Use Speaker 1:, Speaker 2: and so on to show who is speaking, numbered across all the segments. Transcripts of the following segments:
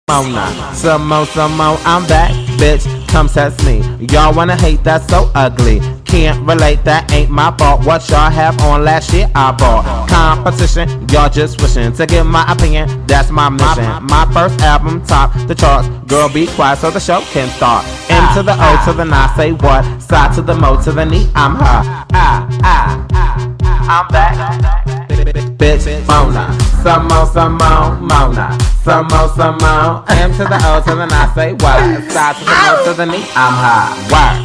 Speaker 1: Some more, I'm back, bitch, come test me. Y'all wanna hate, that's so ugly. Can't relate, that ain't my fault. What y'all have on last year, I bought. Competition, y'all just wishing to give my opinion, that's my mission. My first album, top the charts. Girl, be quiet so the show can start. M to the O to the N, say what? Side to the Mo to the knee, I'm her. I'm back. Bitch, Mona. Some more, Mona. Some more. M to the O to the N, say what? Side to the Mo to the knee, I'm her. Work.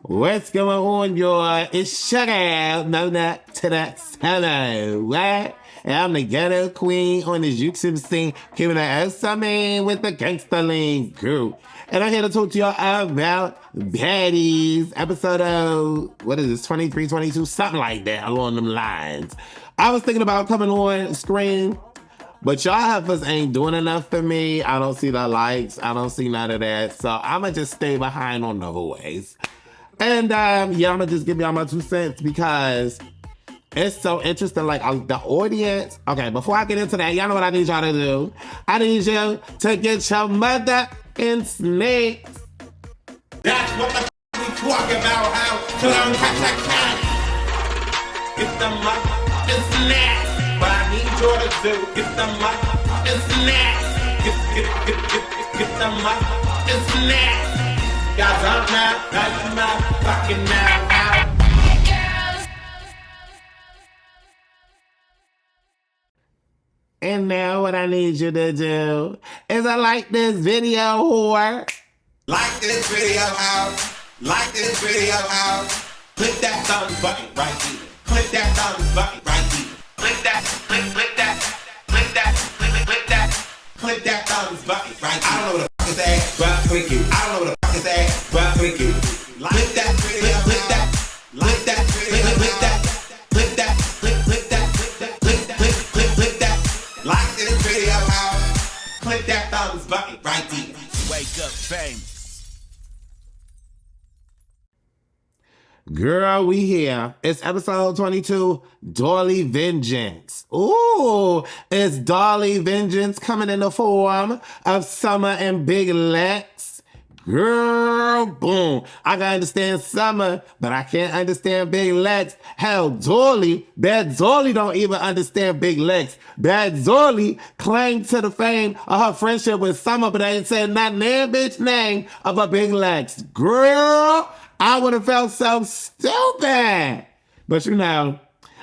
Speaker 2: What's going on, y'all? It's Shut Out, Mona to the Solo, right? And I'm the ghetto queen on the YouTube scene, keeping it awesome with the Gangsta Lean crew. And I'm here to talk to y'all about Baddies, episode of, 23, 22, something like that, along them lines. I was thinking about coming on screen, but y'all heifers ain't doing enough for me. I don't see the likes. I don't see none of that. So I'ma just stay behind on the voice. And yeah, I'm gonna just give y'all my 2 cents because it's so interesting. Like the audience. Okay, before I get into that, y'all know what I need y'all to do. I need you to get your mother in snakes.
Speaker 3: That's what the we talk about. How to learn cash. Get the mother in snacks. What I need you to do. Get the mother in snacks. Get the mother in snacks. Guys, I'm now, that's my fucking now.
Speaker 2: And now what I need you to do is I like this video, whore.
Speaker 3: Like this video out. Like this video out. Click that thumbs button right here. Click that thumbs button right here. Click that, click that, click that, click that. Click that thumbs button right here. I don't know what the fuck is that, but click it. I don't know what the fuck is that, but click it. Click that video, click that, click that, click that, click that, click that, click that. Like this video out. Click that thumbs button right here. Wake up famous.
Speaker 2: Girl, we here. It's episode 22, Dolly Vengeance. Ooh, it's Dolly Vengeance coming in the form of Summer and Big Lex. Girl, boom. I can understand Summer, but I can't understand Big Lex. Hell, Dolly, Bad Dolly don't even understand Big Lex. Bad Dolly claimed to the fame of her friendship with Summer, but I ain't said not name bitch name of a Big Lex. Girl, I would have felt so stupid. But you know,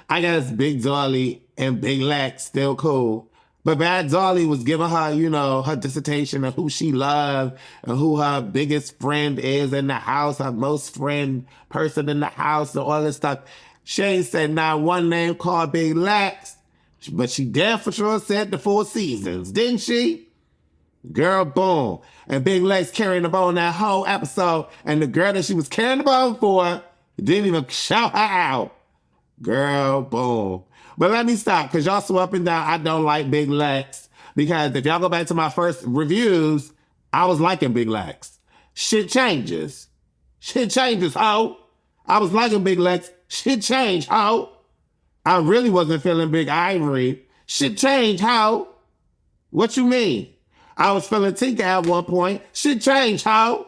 Speaker 2: I guess Big Dolly and Big Lex still cool. But Bad Dolly was giving her, you know, her dissertation of who she loved and who her biggest friend is in the house, her most friend person in the house and all this stuff. She ain't said not one name called Big Lex, but she damn for sure said the 4 seasons, didn't she? Girl, boom. And Big Lex carrying the bone that whole episode, and the girl that she was carrying the bone for didn't even shout her out. Girl, boom. But let me stop, because y'all so up and down, I don't like Big Lex. Because if y'all go back to my first reviews, I was liking Big Lex. Shit changes. Shit changes, ho. I was liking Big Lex. Shit changed, ho. I really wasn't feeling Big Ivory. Shit changed, ho. What you mean? I was feeling Tinker at one point. Shit changed, ho.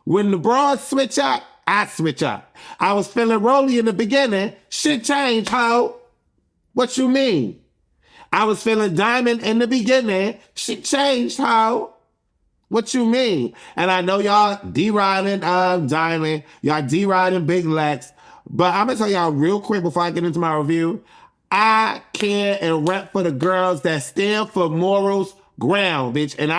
Speaker 2: When the broads switch up, I switch up. I was feeling Rolly in the beginning. Shit changed, ho. What you mean? I was feeling Diamond in the beginning. Shit changed, ho. What you mean? And I know y'all D-riding Diamond. Y'all D-riding Big Lex. But I'm going to tell y'all real quick before I get into my review. I care and rep for the girls that stand for morals ground, bitch. And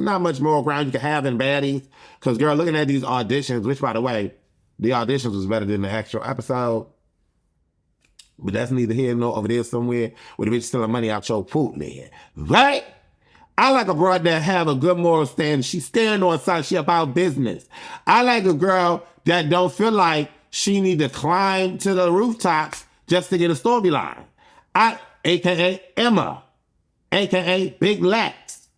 Speaker 2: not much moral ground you can have in Baddies. Because, girl, looking at these auditions, which, by the way, the auditions was better than the actual episode. But that's neither here nor over there somewhere where the bitch stealing money out your food there. Right? I like a broad that have a good moral stand. She stand on something. She about business. I like a girl that don't feel like she need to climb to the rooftops just to get a storyline. AKA Emma. AKA Big Lex.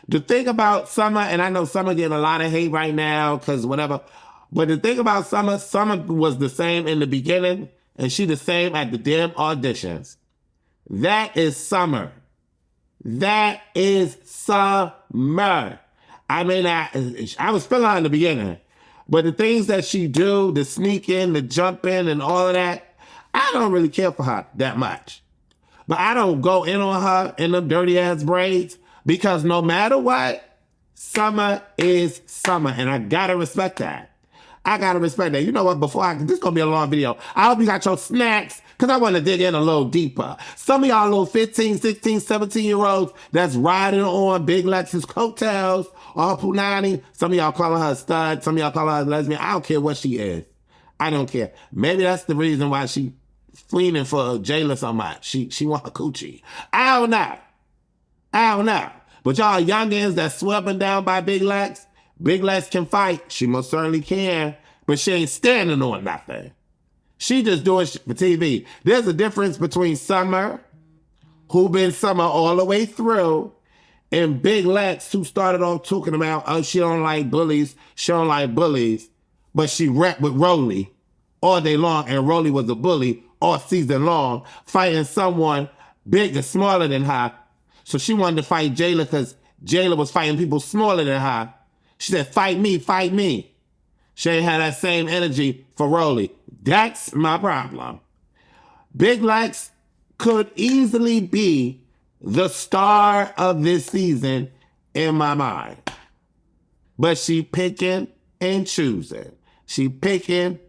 Speaker 2: The thing about Summer, and I know Summer getting a lot of hate right now because whatever, But the thing about Summer was the same in the beginning, and she the same at the damn auditions. That is Summer. That is Summer. I mean, I was feeling her in the beginning, but the things that she do, the sneak in, the jump in, and all of that, I don't really care for her that much. But I don't go in on her in them dirty ass braids because no matter what, Summer is Summer, and I gotta respect that. I gotta respect that. You know what? This is gonna be a long video. I hope you got your snacks, because I want to dig in a little deeper. Some of y'all little 15, 16, 17-year-olds that's riding on Big Lex's coattails or Punani. Some of y'all calling her a stud. Some of y'all calling her a lesbian. I don't care what she is. I don't care. Maybe that's the reason why she fiending for Jela so much. She want her coochie. I don't know. But y'all youngins that's swept down by Big Lex can fight. She most certainly can, but she ain't standing on nothing. She just doing shit for TV. There's a difference between Summer, who been Summer all the way through, and Big Lex, who started off talking about, oh, she don't like bullies, but she rap with Rolly all day long, and Rolly was a bully all season long, fighting someone big and smaller than her. So she wanted to fight Jela because Jela was fighting people smaller than her. She said, fight me. She ain't had that same energy for Rolly. That's my problem. Big Lex could easily be the star of this season in my mind. But she picking and choosing. Period.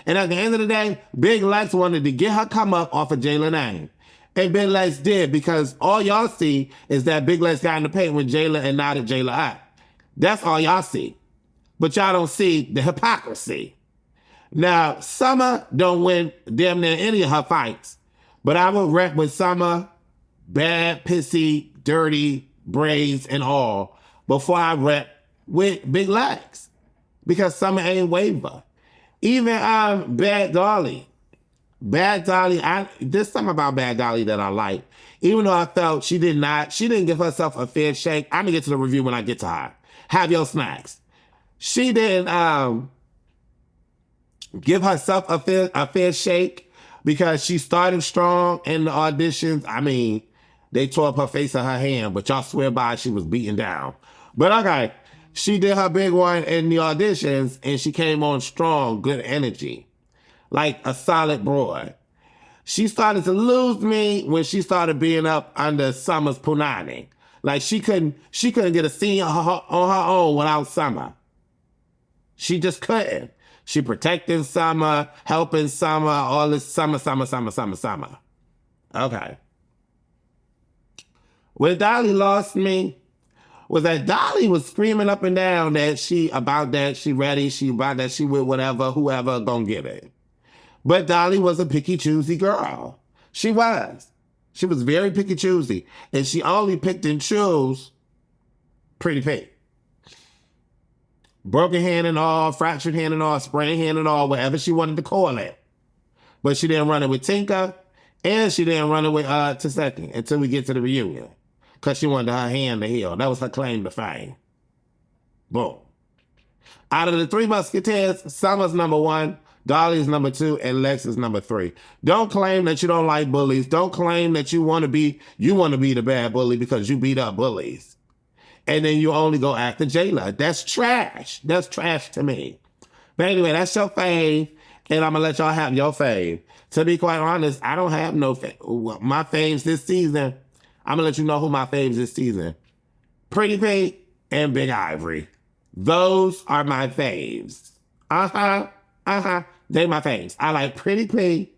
Speaker 2: And at the end of the day, Big Lex wanted to get her come up off of Jela name. And Big Lex did, because all y'all see is that Big Lex got in the paint with Jela and nodded Jela up. That's all y'all see. But y'all don't see the hypocrisy. Now, Summer don't win damn near any of her fights, but I will rep with Summer, bad, pissy, dirty, braids, and all, before I rep with Big Lex. Because Summer ain't waver. Even Bad Dolly, there's something about Bad Dolly that I like. Even though I felt she didn't give herself a fair shake. I'm gonna get to the review when I get to her. Have your snacks. She didn't give herself a fair shake because she started strong in the auditions. I mean, they tore up her face and her hand, but y'all swear by she was beaten down. But okay, she did her big one in the auditions and she came on strong, good energy, like a solid broad. She started to lose me when she started being up under Summer's punani. Like she couldn't get a scene on her own without Summer. She just couldn't. She protecting Summer, helping Summer, all this Summer. Okay. Where Dolly lost me was that Dolly was screaming up and down that she ready, she with whatever, whoever gonna get it. But Dolly was a picky, choosy girl. She was. She was very picky, choosy. And she only picked and chose Pretty Pink. Broken hand and all, fractured hand and all, sprained hand and all, whatever she wanted to call it. But she didn't run it with Tinka, and she didn't run it with Taseki until we get to the reunion. Because she wanted her hand to heal. That was her claim to fame. Boom. Out of the three Musketeers, Summer's number 1, Dolly's number 2, and Lex is number 3. Don't claim that you don't like bullies. Don't claim that you want to be the bad bully because you beat up bullies. And then you only go after Jela. That's trash. That's trash to me. But anyway, that's your fave, and I'm going to let y'all have your fave. To be quite honest, I don't have no fave. My faves this season, I'm going to let you know who my faves this season. Pretty Pink and Big Ivory. Those are my faves. They my faves. I like Pretty Pink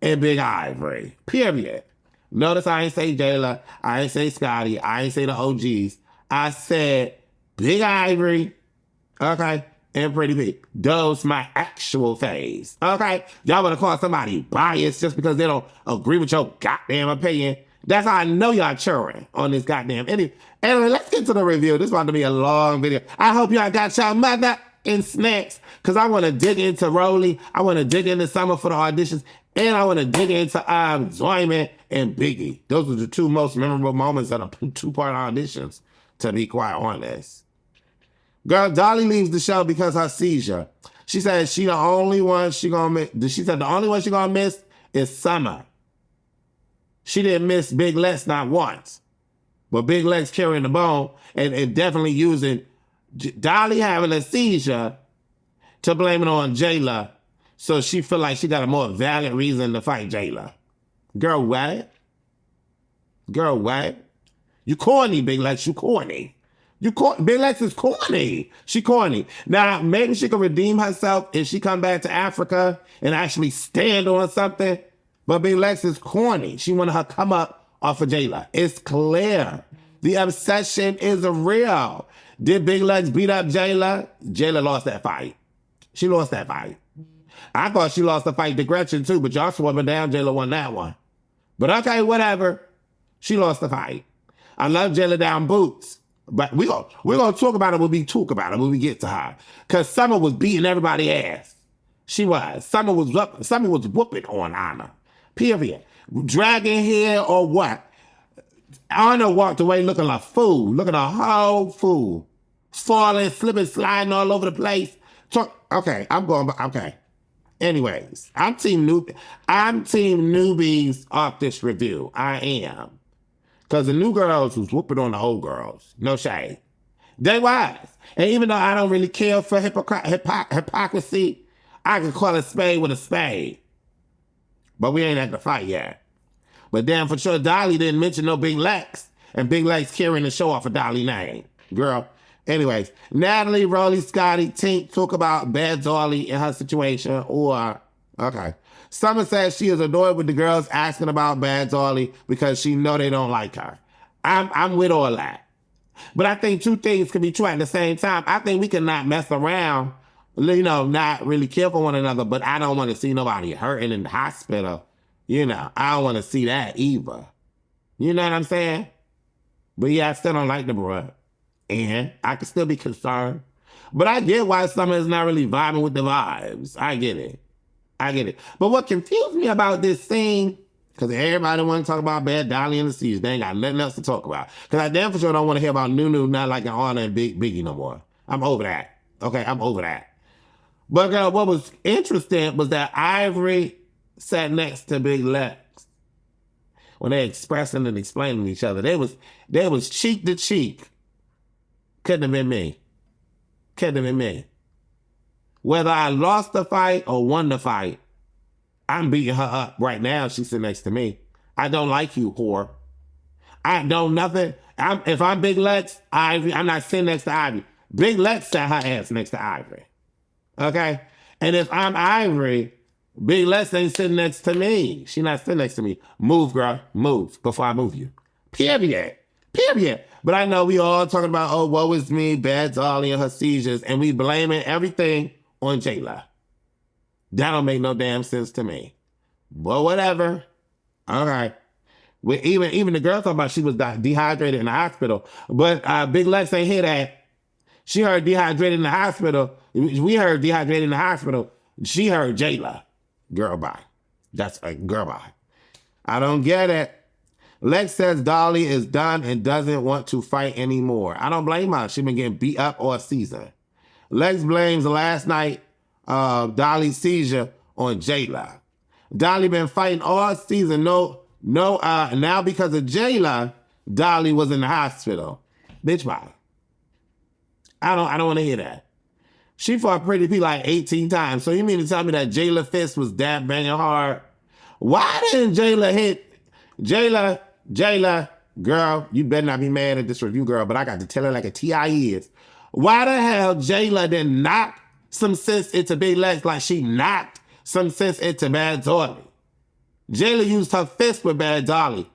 Speaker 2: and Big Ivory. Period. Notice I ain't say Jela. I ain't say Scotty. I ain't say the OGs. I said Big Ivory, okay, and Pretty Pink. Those my actual faves, okay? Y'all want to call somebody biased just because they don't agree with your goddamn opinion. That's how I know y'all churring on this goddamn. Anyway, let's get to the review. This is about to be a long video. I hope y'all got y'all mother and snacks, because I want to dig into Rolly. I want to dig into Summer for the auditions, and I want to dig into Zoyman and Biggie. Those are the two most memorable moments of the 2-part auditions. to be quite honest. Girl, Dolly leaves the show because her seizure. She said she the only one she gonna miss. She said the only one she gonna miss is Summer. She didn't miss Big Lex not once. But Big Lex carrying the bone and definitely using Dolly having a seizure to blame it on Jela. So she feel like she got a more valid reason to fight Jela. Girl, what? Girl, what? You corny, Big Lex. You corny. Big Lex is corny. She corny. Now, maybe she can redeem herself if she come back to Africa and actually stand on something. But Big Lex is corny. She wanted her come up off of Jela. It's clear. The obsession is real. Did Big Lex beat up Jela? Jela lost that fight. She lost that fight. I thought she lost the fight to Gretchen too, but y'all swapping down. Jela won that one. But okay, whatever. She lost the fight. I love Jela down boots. But we're gonna talk about it when we talk about it when we get to her. Cause Summer was beating everybody's ass. She was. Summer was whooping on Anna. Period. Dragging hair or what? Anna walked away looking like a fool. Looking a whole fool. Falling, slipping, sliding all over the place. Okay, okay. Anyways, I'm team newbies off this review. I am. Because the new girls was whooping on the old girls. No shade. They was. And even though I don't really care for hypocrisy, I can call a spade with a spade. But we ain't at the fight yet. But damn, for sure, Dolly didn't mention no Big Lex. And Big Lex carrying the show off of Dolly name. Girl. Anyways, Natalie, Rolly, Scotty, Tink talk about Bad Dolly and her situation. Okay. Summer says she is annoyed with the girls asking about Bad Dolly because she know they don't like her. I'm with all that. But I think two things can be true at the same time. I think we can not mess around, not really care for one another, but I don't want to see nobody hurting in the hospital. I don't want to see that either. You know what I'm saying? But yeah, I still don't like the bruh. And I can still be concerned. But I get why Summer is not really vibing with the vibes. I get it. But what confused me about this scene, because everybody want to talk about Bad Dolly and the Siege. They ain't got nothing else to talk about. Because I damn for sure don't want to hear about Nunu not liking Anna and Biggie no more. I'm over that. Okay, I'm over that. But what was interesting was that Ivory sat next to Big Lex. When they expressing and explaining to each other. They was cheek to cheek. Couldn't have been me. Whether I lost the fight or won the fight, I'm beating her up right now. She's sitting next to me. I don't like you, whore. I don't nothing. If I'm Big Lex, Ivory, I'm not sitting next to Ivory. Big Lex sat her ass next to Ivory. Okay? And if I'm Ivory, Big Lex ain't sitting next to me. She not sitting next to me. Move, girl. Move before I move you. Period. But I know we all talking about, oh, woe is me, Bad Dolly and her seizures, and we blaming everything on Jela. That don't make no damn sense to me. But whatever. All right. Even the girl talking about she was dehydrated in the hospital. But Big Lex ain't hear that. She heard dehydrated in the hospital. We heard dehydrated in the hospital. She heard Jela. Girl, bye. That's a girl, bye. I don't get it. Lex says Dolly is done and doesn't want to fight anymore. I don't blame her. She been getting beat up all season. Lex blames last night Dolly's seizure on Jela. Dolly been fighting all season. Now because of Jela, Dolly was in the hospital. Bitch, bye. I don't want to hear that. She fought Pretty P like 18 times. So you mean to tell me that Jela fist was that banging hard? Why didn't Jela hit Jela, girl, you better not be mad at this review, girl, but I got to tell her like a T.I. is. Why the hell Jela didn't knock some sense into Big Lex like she knocked some sense into Bad Dolly? Jela used her fist with Bad Dolly.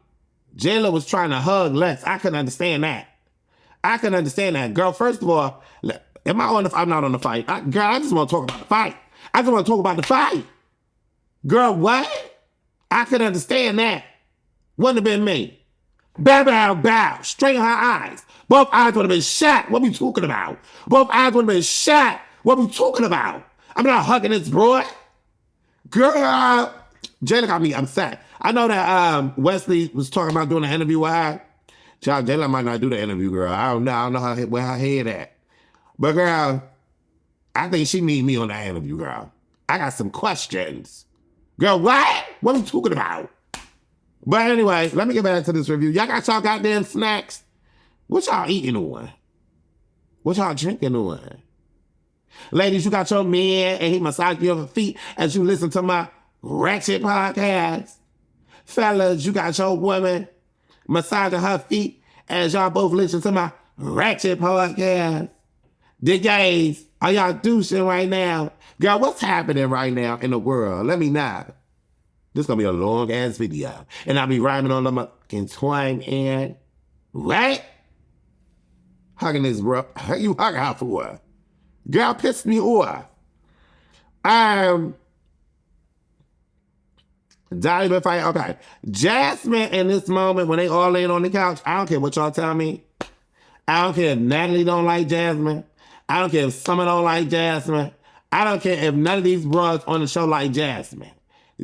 Speaker 2: Jela was trying to hug Lex. I couldn't understand that. Girl, first of all, I'm not on the fight. Girl, I just want to talk about the fight. Girl, what? I could understand that. Wouldn't have been me. Bow, bow, bow. Straight in her eyes. Both eyes would have been shot. What we talking about? Both eyes would have been shot. What we talking about? I'm not hugging this broad. Girl, Jada got me upset. I know that Wesley was talking about doing an interview with her. Jela might not do the interview, girl. I don't know where her head at. But girl, I think she need me on that interview, girl. I got some questions. Girl, what? What are we talking about? But anyway, let me get back to this review. Y'all got y'all goddamn snacks? What y'all eating on? What y'all drinking on? Ladies, you got your man and he massage your feet as you listen to my ratchet podcast. Fellas, you got your woman massaging her feet as y'all both listen to my ratchet podcast. The gays, are y'all douching right now? Girl, what's happening right now in the world? Let me know. This gonna be a long ass video. And I'll be rhyming on the fucking twang and right? Hugging this bro. You hug her for? Girl, pissed me off. Dolly, okay. Jasmine in this moment when they all laying on the couch, I don't care what y'all tell me. I don't care if Natalie don't like Jasmine. I don't care if Summer don't like Jasmine. I don't care if none of these bros on the show like Jasmine.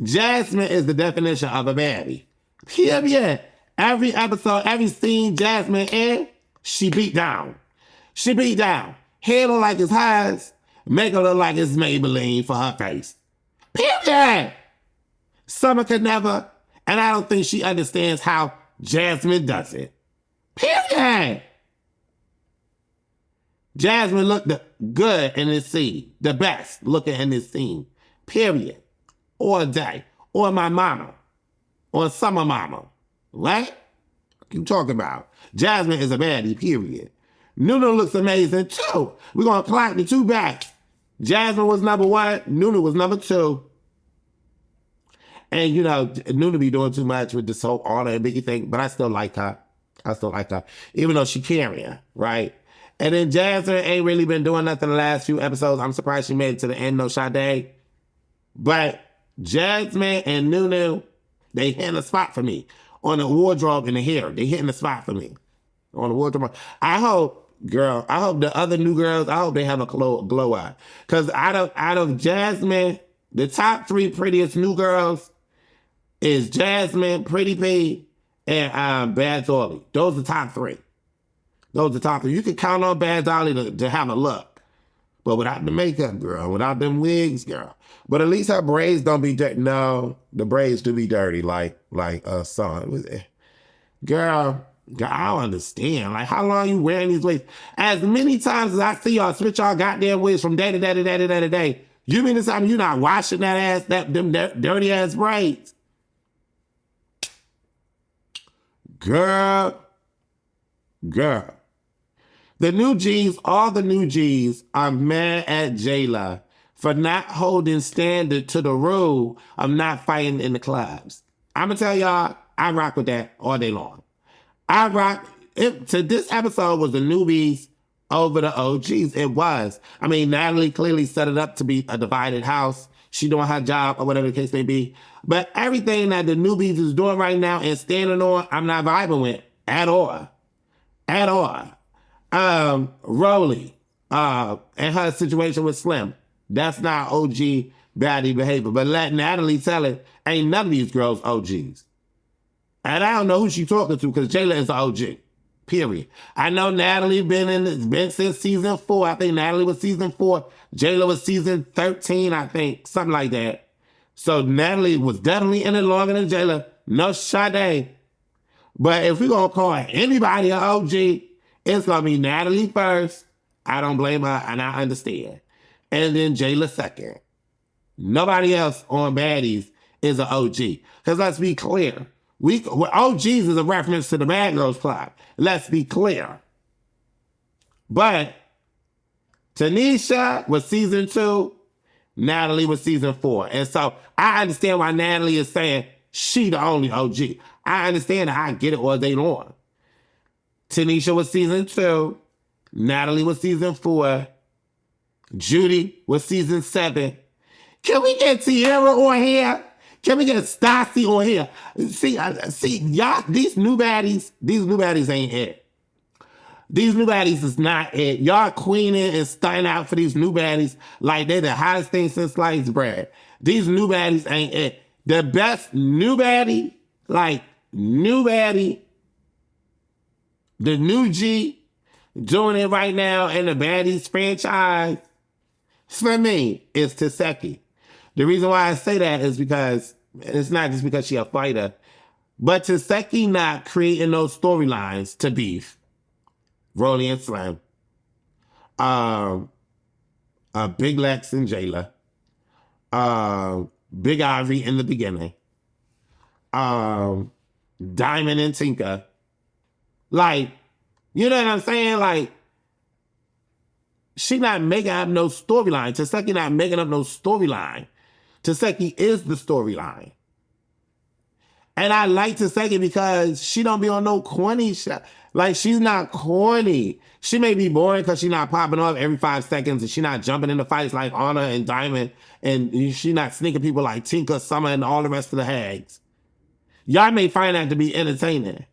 Speaker 2: Jasmine is the definition of a baddie. Yeah. Every episode, every scene Jasmine in, she beat down. She beat down. Hair look like it's hers. Make her look like it's Maybelline for her face. Period. Summer could never, and I don't think she understands how Jasmine does it. Period. Jasmine looked good in this scene. The best looking in this scene. Period. All day. Or my mama. Or Summer mama. What? What you talking about? Jasmine is a baddie, period. Nunu looks amazing too. We're going to clock the two back. Jasmine was number one. Nunu was number two. And, you know, Nunu be doing too much with this whole honor and Biggie thing, but I still like her. Even though she carrying, right? And then Jasmine ain't really been doing nothing the last few episodes. I'm surprised she made it to the end, no Sade. But Jasmine and Nunu, they hitting a spot for me. On the wardrobe and the hair. They hitting the spot for me. On the wardrobe. I hope the other new girls, I hope they have a glow up. Because out of Jasmine, the top three prettiest new girls is Jasmine, Pretty P, and Bad Dolly. Those are the top three. You can count on Bad Dolly to have a look. But without the makeup, girl, without them wigs, girl. But at least her braids don't be dirty. No, the braids do be dirty, like son. Girl, I don't understand. Like, how long you wearing these wigs? As many times as I see y'all switch y'all goddamn wigs from day to day to day to day to day, you mean to tell me you not washing them dirty ass braids? Girl. All the new G's are mad at Jela for not holding standard to the rule of not fighting in the clubs. I'm going to tell y'all, I rock with that all day long. This episode was the newbies over the OGs. It was. I mean, Natalie clearly set it up to be a divided house. She doing her job or whatever the case may be. But everything that the newbies is doing right now and standing on, I'm not vibing with at all. Rolly, and her situation with Slim. That's not OG baddie behavior. But let Natalie tell it, ain't none of these girls OGs. And I don't know who she talking to because Jela is an OG. Period. I know Natalie been since season 4. I think Natalie was season 4. Jela was season 13, I think. Something like that. So Natalie was definitely in it longer than Jela. No Sade. But if we're going to call anybody an OG, it's going to be Natalie first. I don't blame her, and I understand. And then Jela second. Nobody else on Baddies is an OG. Because let's be clear. OGs is a reference to the Bad Girls Club. Let's be clear. But Tanisha was season 2. Natalie was season 4. And so I understand why Natalie is saying she the only OG. I understand that. I get it all day long. Tanisha was season 2. Natalie was season 4. Judy was season 7. Can we get Tierra on here? Can we get Stassi on here? See, y'all, these new baddies ain't it. These new baddies is not it. Y'all queening and starting out for these new baddies like they're the hottest thing since sliced bread. These new baddies ain't it. The best new baddie, the new G doing it right now in the Baddies franchise, for me, is Taseki. The reason why I say that is because it's not just because she a fighter, but Taseki not creating those storylines to beef. Rolly and Slim. Big Lex and Jela. Big Ivory in the beginning. Diamond and Tinka. Like, you know what I'm saying? Like, she not making up no storyline. Taseki not making up no storyline. Taseki is the storyline. And I like Taseki because she don't be on no corny shit. Like, she's not corny. She may be boring because she's not popping off every 5 seconds and she not jumping into fights like Honor and Diamond, and she not sneaking people like Tinka, Summer, and all the rest of the hags. Y'all may find that to be entertaining.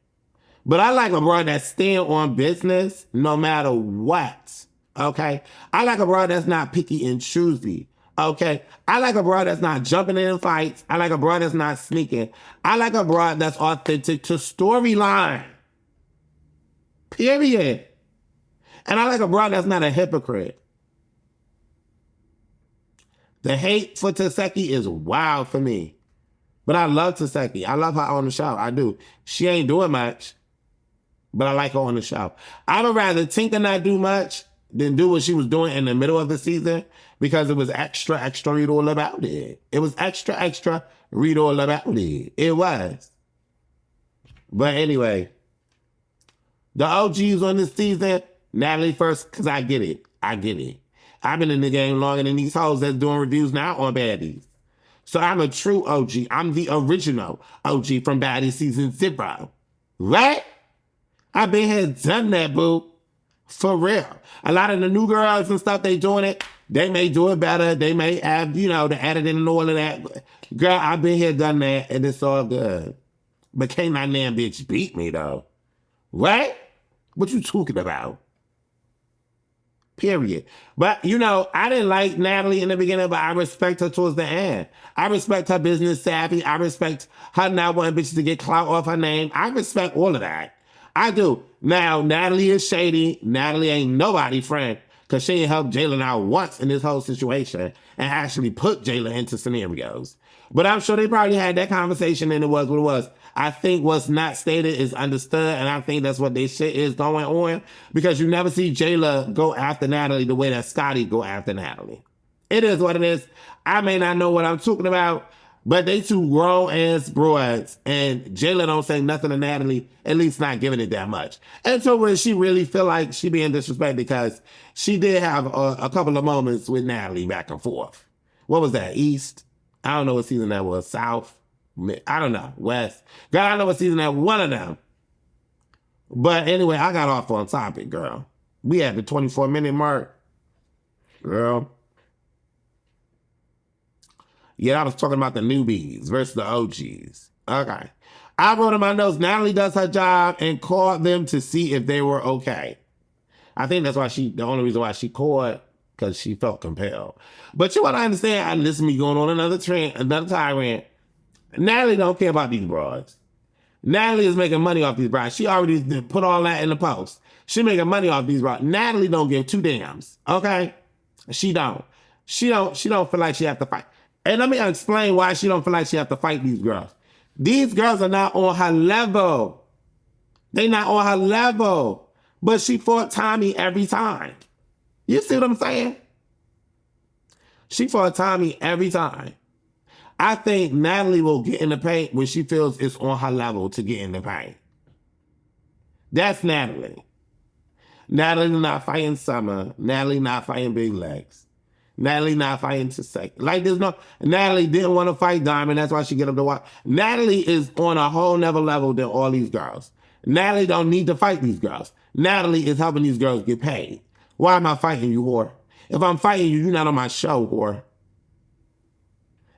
Speaker 2: But I like a broad that stand on business no matter what. Okay? I like a broad that's not picky and choosy. Okay? I like a broad that's not jumping in fights. I like a broad that's not sneaking. I like a broad that's authentic to storyline. Period. And I like a broad that's not a hypocrite. The hate for Taseki is wild for me. But I love Taseki. I love her on the show. I do. She ain't doing much, but I like her on the show. I would rather Tinka not do much than do what she was doing in the middle of the season, because it was extra read all about it. It was extra read all about it. It was. But anyway, the OGs on this season, Natalie first, because I get it. I've been in the game longer than these hoes that's doing reviews now on Baddies. So I'm a true OG. I'm the original OG from Baddies season 0. Right? I've been here, done that, boo. For real. A lot of the new girls and stuff, they doing it. They may do it better. They may have, the editing and all of that. Girl, I've been here, done that, and it's all good. But can't my damn bitch beat me, though. Right? What you talking about? Period. But, I didn't like Natalie in the beginning, but I respect her towards the end. I respect her business savvy. I respect her not wanting bitches to get clout off her name. I respect all of that. I do. Now, Natalie is shady. Natalie ain't nobody friend, because she ain't helped Jela out once in this whole situation and actually put Jela into scenarios. But I'm sure they probably had that conversation and it was what it was. I think what's not stated is understood, and I think that's what they shit is going on, because you never see Jela go after Natalie the way that Scotty go after Natalie. It is what it is. I may not know what I'm talking about, but they two grown-ass broads, and Jela don't say nothing to Natalie, at least not giving it that much. And so when she really feel like she being disrespected, because she did have a couple of moments with Natalie back and forth. What was that, East? I don't know what season that was. South? I don't know. West. God, I don't know what season that was. One of them. But anyway, I got off on topic, girl. We had the 24-minute mark. Girl. Yeah, I was talking about the newbies versus the OGs. Okay. I wrote in my notes, Natalie does her job and called them to see if they were okay. I think that's why the only reason why she called, because she felt compelled. But you want to understand, this is me going on another tirade. Natalie don't care about these broads. Natalie is making money off these broads. She already put all that in the post. She making money off these broads. Natalie don't give two damns. Okay? She don't. She don't feel like she have to fight. And let me explain why she don't feel like she have to fight these girls. These girls are not on her level. They not on her level. But she fought Tommy every time. You see what I'm saying? She fought Tommy every time. I think Natalie will get in the paint when she feels it's on her level to get in the paint. That's Natalie. Natalie not fighting Summer. Natalie not fighting Big Legs. Natalie not fighting Taseki. Like, Natalie didn't want to fight Diamond. That's why she get up to watch. Natalie is on a whole nother level than all these girls. Natalie don't need to fight these girls. Natalie is helping these girls get paid. Why am I fighting you, whore? If I'm fighting you, you're not on my show, whore.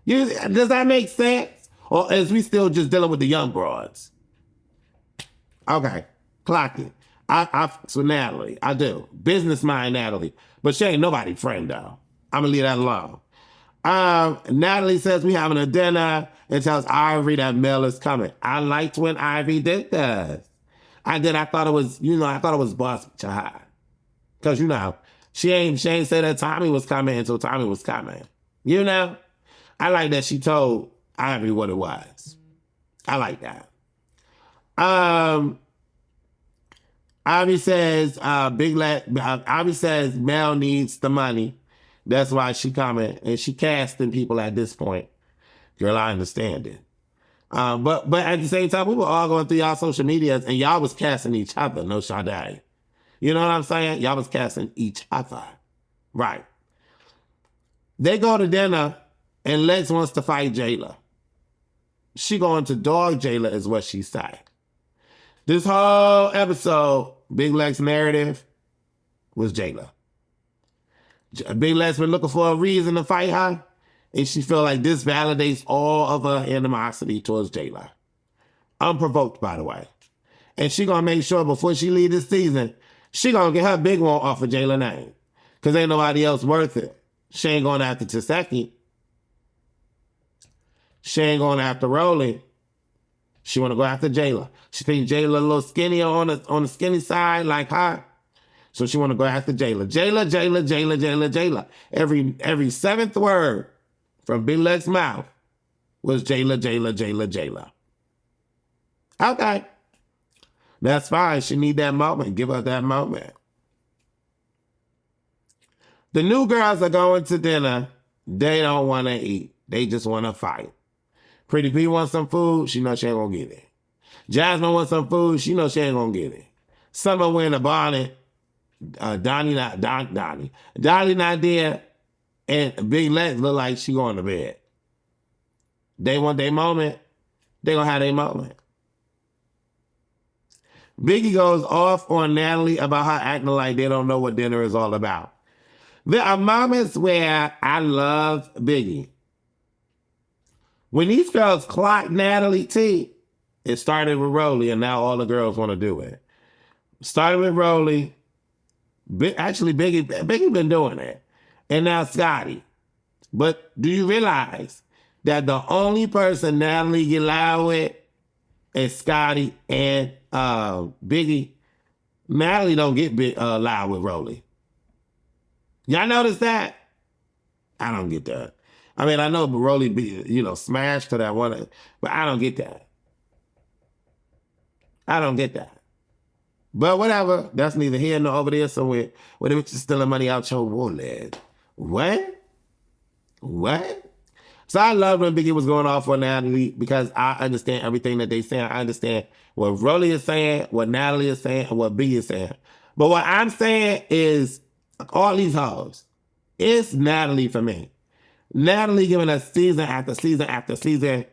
Speaker 2: Does that make sense? Or is we still just dealing with the young broads? Okay, clock it. So Natalie, I do. Business mind Natalie. But she ain't nobody friend, though. I'm going to leave that alone. Natalie says we having a dinner and tells Ivory that Mel is coming. I liked when Ivory did that. I thought it was, I thought it was Boss Chahai. Because, she ain't said that Tommy was coming until Tommy was coming. I like that she told Ivory what it was. I like that. Ivory says, Ivory says Mel needs the money. That's why she coming. And she casting people at this point. Girl, I understand it. But at the same time, we were all going through y'all social medias and y'all was casting each other, no Sade. You know what I'm saying? Y'all was casting each other. Right. They go to dinner and Lex wants to fight Jela. She going to dog Jela is what she said. This whole episode, Big Lex narrative was Jela. Big Lex been looking for a reason to fight her, and she feel like this validates all of her animosity towards Jela. Unprovoked, by the way. And she gonna make sure before she leave this season, she gonna get her big one off of Jela name. Because ain't nobody else worth it. She ain't going after Taseki. She ain't going after Rolly. She want to go after Jela. She think Jela a little skinnier on the skinny side like her. So she want to go after Jela. Jela. Every seventh word from Big Leg's mouth was Jela. Okay. That's fine. She need that moment. Give her that moment. The new girls are going to dinner. They don't want to eat. They just want to fight. Pretty P wants some food. She knows she ain't going to get it. Jasmine wants some food. She knows she ain't going to get it. Summer wearing a bonnet. Donnie not there. And Big Lex look like she going to bed. They want their moment. They going to have their moment. Biggie goes off on Natalie about her acting like they don't know what dinner is all about. There are moments where I love Biggie. When these girls clock Natalie T, it started with Rolly, and now all the girls want to do it. Started with Rolly. Actually, Biggie been doing it. And now Scotty. But do you realize that the only person Natalie get loud with is Scotty and Biggie? Natalie don't get loud with Rolly. Y'all notice that? I don't get that. I mean, I know Rolly be, smashed to that one, but I don't get that. I don't get that. But whatever, that's neither here nor over there somewhere where they're just stealing money out your wallet. What? So I love when Biggie was going off on Natalie because I understand everything that they saying. I understand what Rolly is saying, what Natalie is saying, and what Biggie is saying. But what I'm saying is all these hoes, it's Natalie for me. Natalie giving us season after season after season.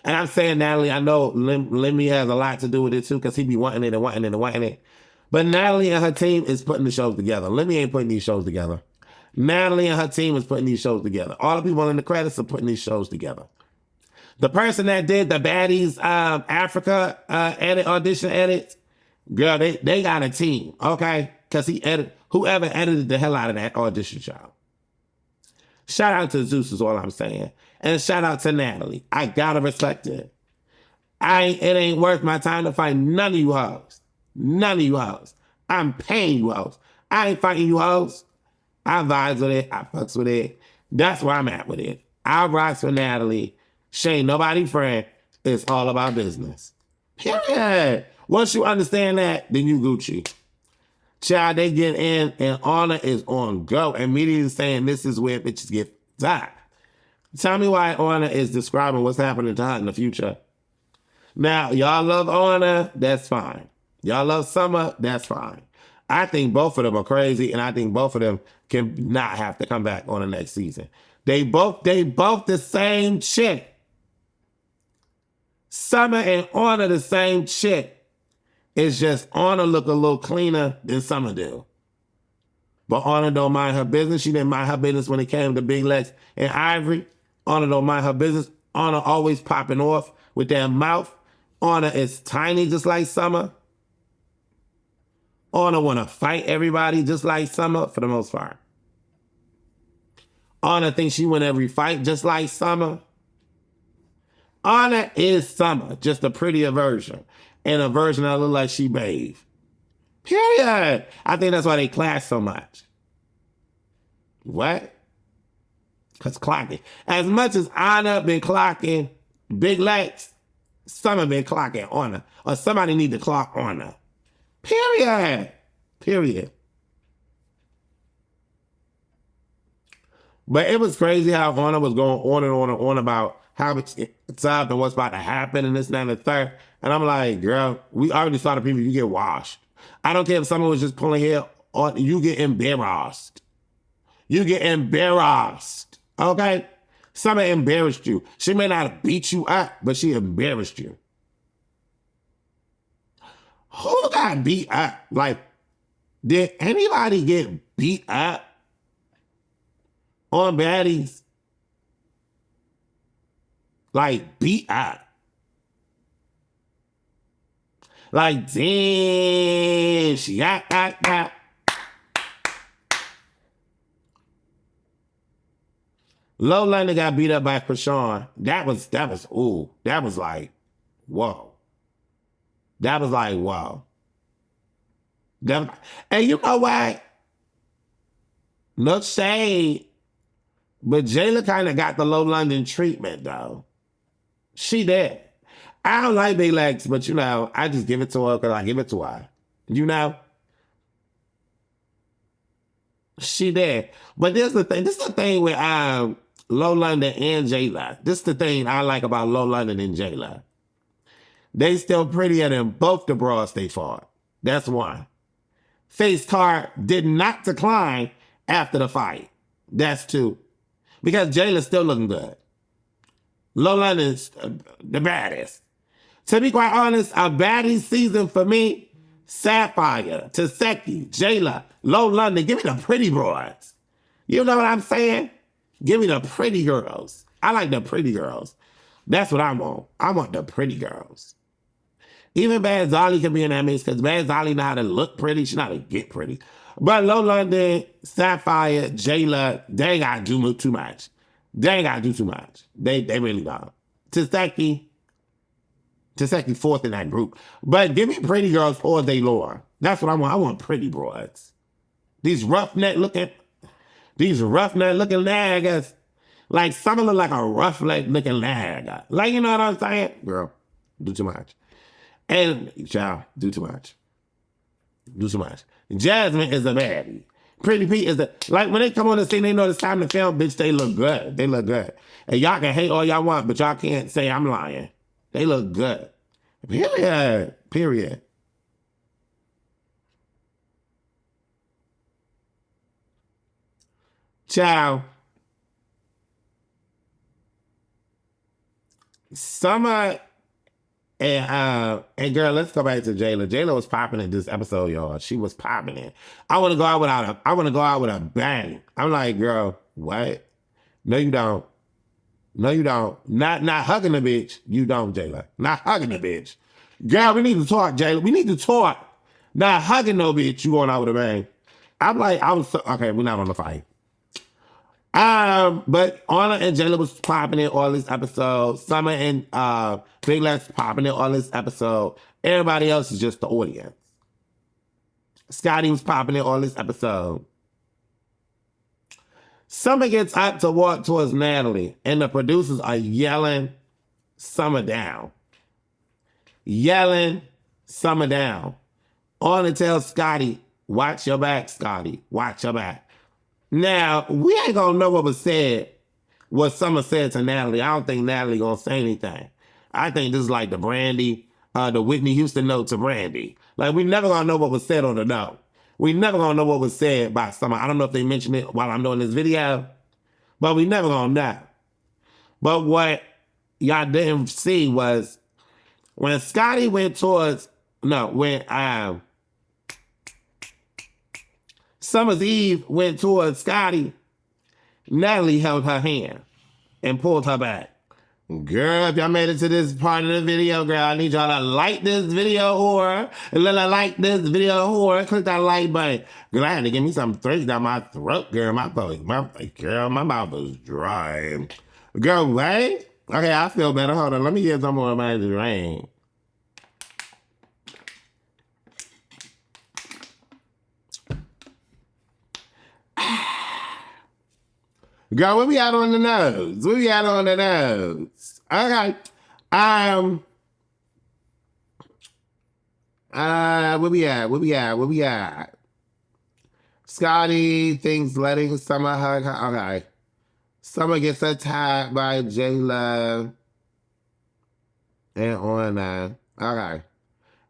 Speaker 2: And I'm saying Natalie, I know Lemmy has a lot to do with it too because he be wanting it. But Natalie and her team is putting the shows together. Lemmy ain't putting these shows together. Natalie and her team is putting these shows together. All the people in the credits are putting these shows together. The person that did the Baddies Africa audition edits, girl, they got a team, okay? Because whoever edited the hell out of that audition show. Shout out to Zeus is all I'm saying. And shout out to Natalie. I gotta respect it. It ain't worth my time to fight none of you hoes. None of you hoes. I'm paying you hoes. I ain't fighting you hoes. I vibes with it. I fucks with it. That's where I'm at with it. I rocks with Natalie. She ain't nobody friend. It's all about business. Period. Once you understand that, then you Gucci. Child, they get in and Honor is on go. Immediately saying this is where bitches get died. Tell me why Honor is describing what's happening to her in the future. Now, y'all love Honor, that's fine. Y'all love Summer, that's fine. I think both of them are crazy, and I think both of them can not have to come back on the next season. They both the same chick. Summer and Honor the same chick. It's just Honor look a little cleaner than Summer do. But Honor don't mind her business. She didn't mind her business when it came to Big Lex and Ivory. Honor don't mind her business. Honor always popping off with that mouth. Honor is tiny just like Summer. Honor want to fight everybody just like Summer for the most part. Honor thinks she win every fight just like Summer. Anna is Summer, just a prettier version. And a version that look like she bathed. Period. I think that's why they clash so much. What? Because clocking. As much as Anna been clocking Big Lex, Summer been clocking Anna. Or somebody need to clock Anna. Period. Period. But it was crazy how Anna was going on and on and on about how it's up and what's about to happen and this, and that, and the third. And I'm like, girl, we already saw the preview. You get washed. I don't care if someone was just pulling hair on. You get embarrassed. You get embarrassed. Okay? Someone embarrassed you. She may not have beat you up, but she embarrassed you. Who got beat up? Like, did anybody get beat up on Baddies? Like, beat up. Like, damn, she got. Low London got beat up by Krishan. That was like, whoa. That was like, whoa. And you know what? No shade, but Jela kind of got the Low London treatment, though. She did. I don't like Big Legs, but you know, I just give it to her because I give it to her. You know? She did. But this is the thing. This is the thing with Low London and Jela. This is the thing I like about Low London and Jela. They still prettier than both the bras they fought. That's one. Face card did not decline after the fight. That's two. Because Jela's still looking good. Low London's the baddest. To be quite honest, a baddie season for me, Sapphire, Taseki, Jela, Low London. Give me the pretty broads. You know what I'm saying? Give me the pretty girls. I like the pretty girls. That's what I want. I want the pretty girls. Even Bad Zolly can be in that mix because Bad Zolly know how to look pretty. She know how to get pretty. But Low London, Sapphire, Jela, they ain't got to do too much. They ain't got to do too much. They really don't. Taseki fourth in that group. But give me pretty girls all day long. That's what I want. I want pretty broads. These roughneck looking naggers. Like, some of them look like a roughneck looking nagger. Like, you know what I'm saying? Girl, do too much. And, child, do too much. Do too much. Jasmine is a baddie. Pretty Pete is like, when they come on the scene, they know it's time to film, bitch, they look good. They look good. And y'all can hate all y'all want, but y'all can't say I'm lying. They look good. Period. Period. Ciao. Summer and girl, let's go back to Jela. Jela was popping in this episode, y'all. She was popping in. I want to go out with a bang. I'm like, girl, what? No, you don't. No, you don't. Not hugging the bitch. You don't, Jela. Not hugging the bitch. Girl, we need to talk, Jela. We need to talk. Not hugging no bitch. You going out with a bang. I'm like, okay, we're not on the fight. But Anna and Jela was popping in all this episode. Summer and Big Lex popping in all this episode. Everybody else is just the audience. Scotty was popping in all this episode. Summer gets up to walk towards Natalie, and the producers are yelling Summer down. Yelling Summer down. Anna tells Scotty, watch your back, Scotty. Watch your back. Now, we ain't gonna know what was said, what Summer said to Natalie. I don't think Natalie gonna say anything. I think this is like the Brandy, the Whitney Houston note to Brandy. Like, we never gonna know what was said on the note. We never gonna know what was said by Summer. I don't know if they mentioned it while I'm doing this video, but we never gonna know. But what y'all didn't see was when Scotty went towards, Summer's Eve went towards Scotty, Natalie held her hand and pulled her back. Girl, if y'all made it to this part of the video, girl, I need y'all to like this video, whore. And let her like this video, whore. Click that like button. Girl, I had to get me some threats down my throat, girl. My mouth was dry. Girl, what? Okay, I feel better. Hold on. Let me get some more of my drink. Girl, what we at on the nose? What we at on the nose? Okay. Where we at? Where we at? Where we at? Scotty thinks letting Summer hug her. Okay. Summer gets attacked by Jela. And on okay.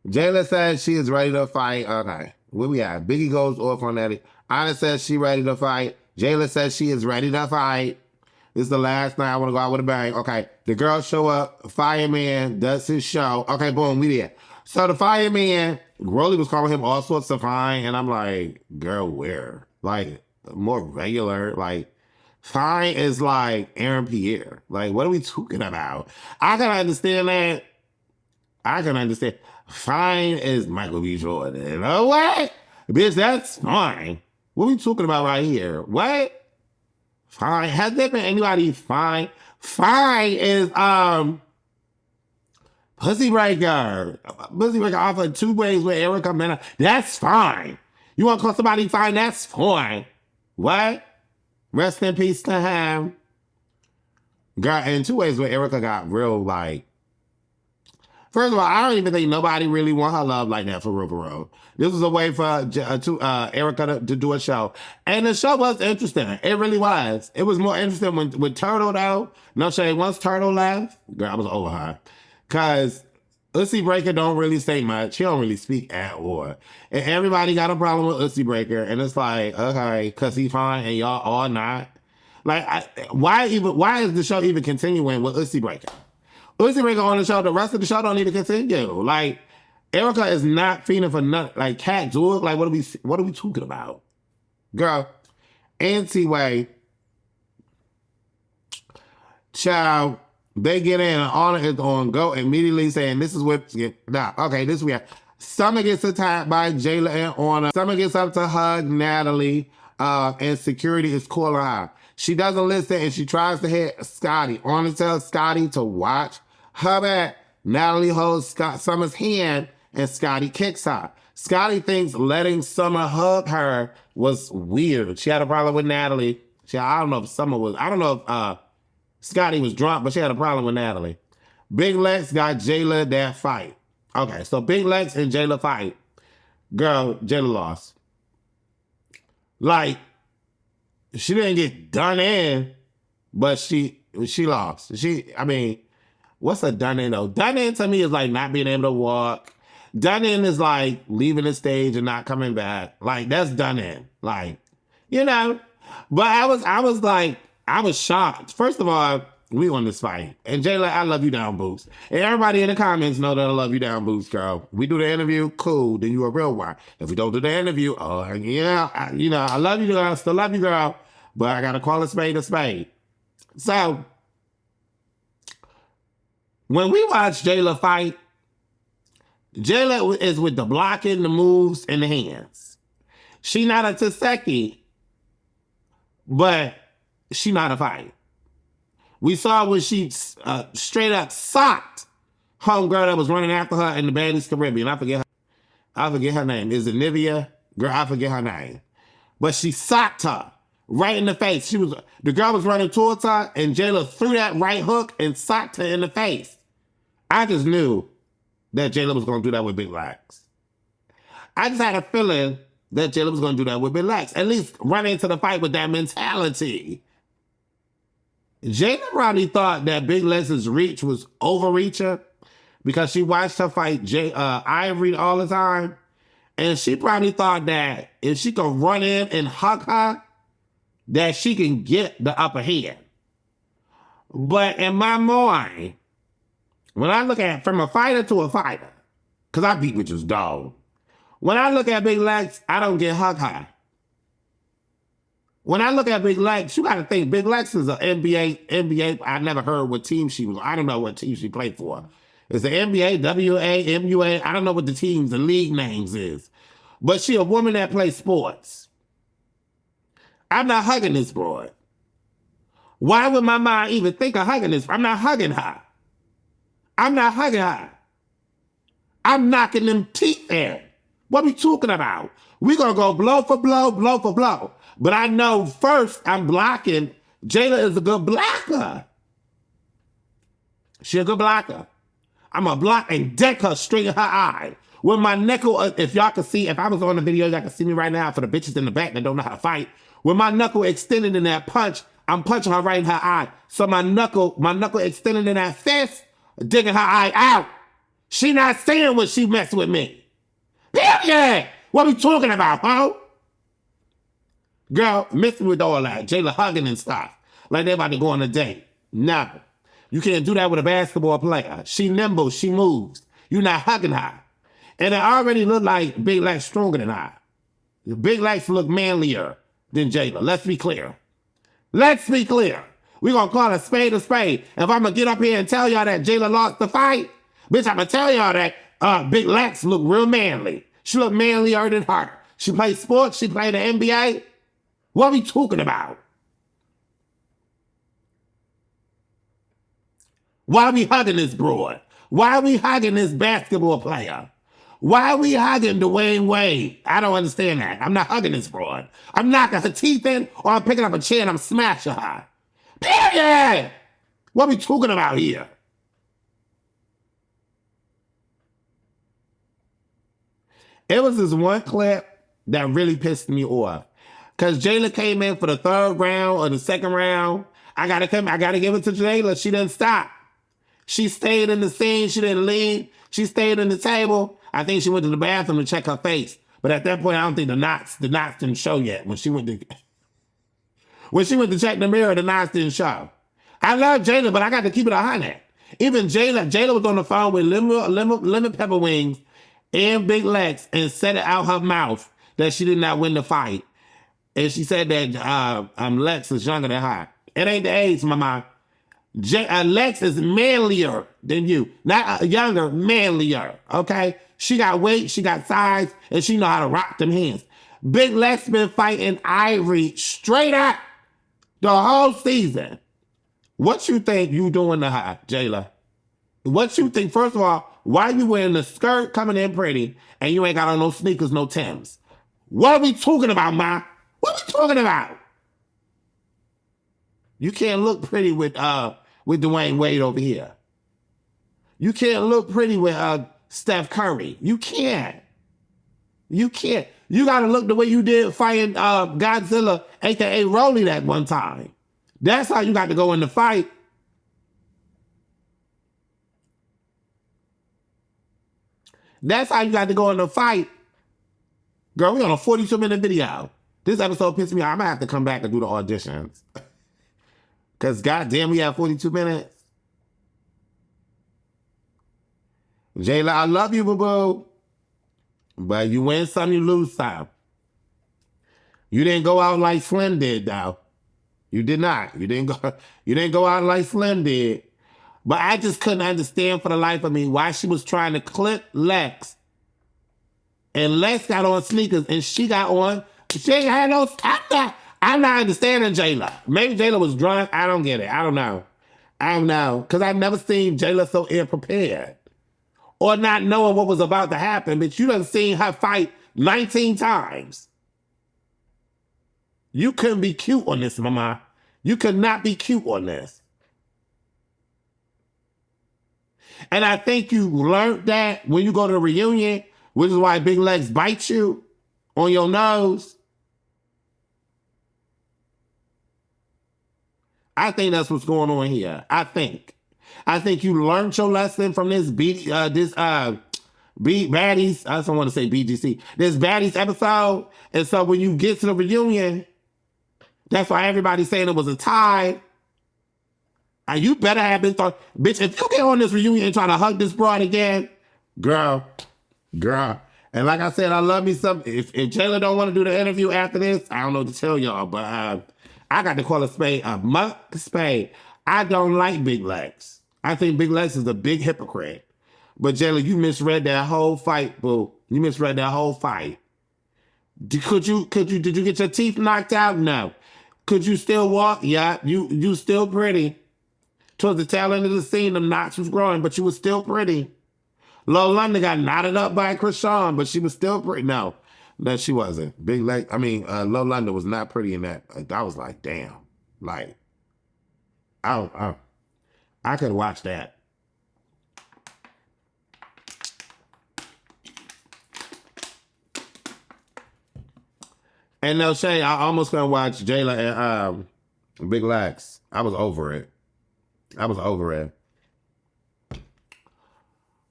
Speaker 2: Jela says she is ready to fight. Okay. Where we at? Biggie goes off on that. Anna says she ready to fight. Jayla says she is ready to fight. This is the last night I want to go out with a bang. Okay. The girls show up. Fireman does his show. Okay, boom, we there. So the fireman, Rolly was calling him all sorts of fine. And I'm like, girl, where? Like, more regular. Like, fine is like Aaron Pierre. Like, what are we talking about? I can understand that. I can understand. Fine is Michael B. Jordan. You know what? Bitch, that's fine. What are we talking about right here? What? Fine. Has there been anybody fine? Fine is Pussy Breaker. Pussy Breaker offered 2 ways with Erica Mena. That's fine. You want to call somebody fine? That's fine. What? Rest in peace to him. Girl, in 2 ways where Erica got real, like, first of all, I don't even think nobody really want her love like that for real. This was a way for Erica to do a show. And the show was interesting. It really was. It was more interesting with Turtle, though. No shade. Once Turtle left, girl, I was over her. Because Uzi Breaker don't really say much. He don't really speak at all. And everybody got a problem with Uzi Breaker. And it's like, okay, because he fine and y'all all not. Like, why is the show even continuing with Uzi Breaker? Uzi Breaker on the show, the rest of the show don't need to continue. Like, Erica is not feeding for nothing. Like, Cat Dog, like, what are we talking about? Girl, anyway, child, they get in and Honor is on go immediately saying, this is what, okay, this we have. Summer gets attacked by Jayla and Honor. Summer gets up to hug Natalie, and security is calling her. She doesn't listen and she tries to hit Scotty. Honor tells Scotty to watch her back. Natalie holds Summer's hand and Scotty kicks her. Scotty thinks letting Summer hug her was weird. She had a problem with Natalie. I don't know if Scotty was drunk, but she had a problem with Natalie. Big Lex got Jayla that fight. Okay, so Big Lex and Jayla fight. Girl, Jayla lost. Like, she didn't get done in, but she lost. What's a done in though? Done in to me is like not being able to walk. Done in is like leaving the stage and not coming back. Like, that's done in. Like, you know. But I was shocked. First of all, we won this fight. And Jayla, I love you down, Boots. And everybody in the comments know that I love you down, Boots, girl. We do the interview, cool, then you a real one. If we don't do the interview, I love you, girl. Still love you, girl. But I gotta call a spade a spade. So, when we watch Jayla fight, Jayla is with the blocking, the moves, and the hands. She not a Taseki, but she not a fight. We saw when she straight up socked homegirl that was running after her in the Baddies Caribbean. I forget her name. Is it Nivea? Girl, I forget her name. But she socked her right in the face. The girl was running towards her, and Jayla threw that right hook and socked her in the face. I just knew that Jayla was going to do that with Big Lex. I just had a feeling that Jayla was going to do that with Big Lex. At least run into the fight with that mentality. Jayla probably thought that Big Lex's reach was overreaching because she watched her fight Ivory all the time. And she probably thought that if she could run in and hug her, that she can get the upper hand. But in my mind, when I look at from a fighter to a fighter, because I beat bitches, dog. When I look at Big Lex, I don't get hug high. When I look at Big Lex, you got to think Big Lex is an NBA. I never heard what team she was. I don't know what team she played for. It's the NBA, WA, MUA. I don't know what the teams, the league names is. But she a woman that plays sports. I'm not hugging this broad. Why would my mind even think of hugging this? I'm not hugging her. I'm not hugging her. I'm knocking them teeth in. What are we talking about? We're going to go blow for blow, blow for blow. But I know first I'm blocking. Jela is a good blocker. She a good blocker. I'm going to block and deck her straight in her eye. With my knuckle, if y'all can see, if I was on the video, y'all can see me right now for the bitches in the back that don't know how to fight. With my knuckle extended in that punch, I'm punching her right in her eye. So my knuckle extended in that fist, digging her eye out. She not saying what she messed with me. Period. What we talking about, ho? Girl, messing with all that. Jela hugging and stuff. Like they about to go on a date. No. You can't do that with a basketball player. She nimble, she moves. You're not hugging her. And it already looked like Big Lex stronger than her. Big Lex look manlier than Jela. Let's be clear. Let's be clear. We're going to call a spade a spade. If I'm going to get up here and tell y'all that Jela lost the fight, bitch, I'm going to tell y'all that Big Lex look real manly. She look manlier than her. She plays sports. She played the NBA. What are we talking about? Why are we hugging this broad? Why are we hugging this basketball player? Why are we hugging Dwayne Wade? I don't understand that. I'm not hugging this broad. I'm knocking her teeth in, or I'm picking up a chair and I'm smashing her. Period. What are we talking about here? It was this one clip that really pissed me off. Because Jela came in for the third round or the second round. I gotta give it to Jela. She didn't stop. She stayed in the scene. She didn't leave. She stayed in the table. I think she went to the bathroom to check her face. But at that point, I don't think the knots didn't show yet. When she went to check the mirror, the knots didn't show. I love Jela, but I got to keep it 100. Even Jela was on the phone with lemon pepper wings and Big Lex and said it out her mouth that she did not win the fight. And she said that Lex is younger than her. It ain't the age, mama. Lex is manlier than you. Not younger, manlier, okay? She got weight, she got size, and she know how to rock them hands. Big Lex been fighting Ivory straight up the whole season. What you think you doing to her, Jela? What you think, first of all, why you wearing the skirt coming in pretty and you ain't got on no sneakers, no Timbs? What are we talking about, ma? What are we talking about? You can't look pretty with Dwayne Wade over here. You can't look pretty with Steph Curry. You can't. You can't. You got to look the way you did fighting Godzilla, a.k.a. Rolly, that one time. That's how you got to go in the fight. That's how you got to go in the fight. Girl, we on a 42-minute video. This episode pissed me off. I'm going to have to come back and do the auditions. Because goddamn, we have 42 minutes. Jela, I love you, boo-boo. But you win some, you lose some. You didn't go out like Slim did, though. You did not. You didn't go out like Slim did. But I just couldn't understand for the life of me why she was trying to clip Lex. And Lex got on sneakers and she got on. She ain't had no. I'm not understanding Jela. Maybe Jela was drunk. I don't get it. I don't know. Because I've never seen Jela so ill-prepared. Or not knowing what was about to happen. But you done seen her fight 19 times. You couldn't be cute on this, mama. You could not be cute on this. And I think you learned that when you go to the reunion, which is why Big Lex bites you on your nose. I think that's what's going on here. I think you learned your lesson from this Baddies. I just don't want to say BGC. This Baddies episode. And so when you get to the reunion, that's why everybody's saying it was a tie. And you better have been thought, bitch, if you get on this reunion and try to hug this broad again, girl. And like I said, I love me some. If Jela don't want to do the interview after this, I don't know what to tell y'all, but I got to call a spade a muck spade. I don't like Big Lex. I think Big Lex is a big hypocrite. But Jela, you misread that whole fight, boo. You misread that whole fight. Did you get your teeth knocked out? No. Could you still walk? Yeah, you still pretty. Towards the tail end of the scene, the knots was growing, but you was still pretty. Low London got knotted up by Krishan, but she was still pretty. No, she wasn't. Low London was not pretty in that. I was like, damn. Like, I could watch that. And no shade, I almost gonna watch Jela and Big Lex. I was over it.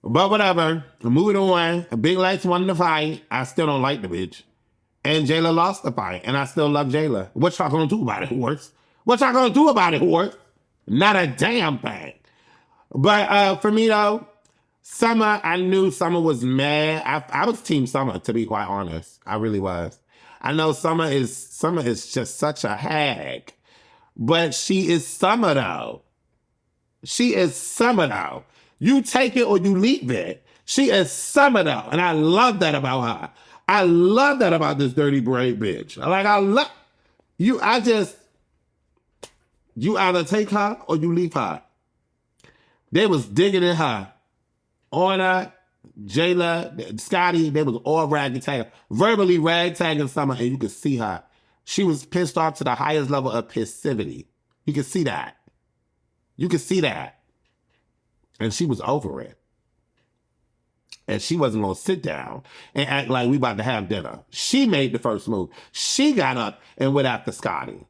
Speaker 2: But whatever. Moving on. Big Lex won the fight. I still don't like the bitch. And Jela lost the fight. And I still love Jela. What y'all gonna do about it, whores? What y'all gonna do about it, whores? Not a damn thing. But for me though, Summer, I knew Summer was mad. I was Team Summer, to be quite honest. I really was. I know Summer is just such a hag. But she is Summer though. She is Summer though. You take it or you leave it. She is Summer though. And I love that about her. I love that about this dirty braid bitch. Like, I love you. You either take her or you leave her. They was digging in her. Orna, Jela, Scotty, they was all ragtagging, verbally ragtagging Summer, and you could see her. She was pissed off to the highest level of passivity. You could see that. And she was over it. And she wasn't going to sit down and act like we about to have dinner. She made the first move. She got up and went after Scotty.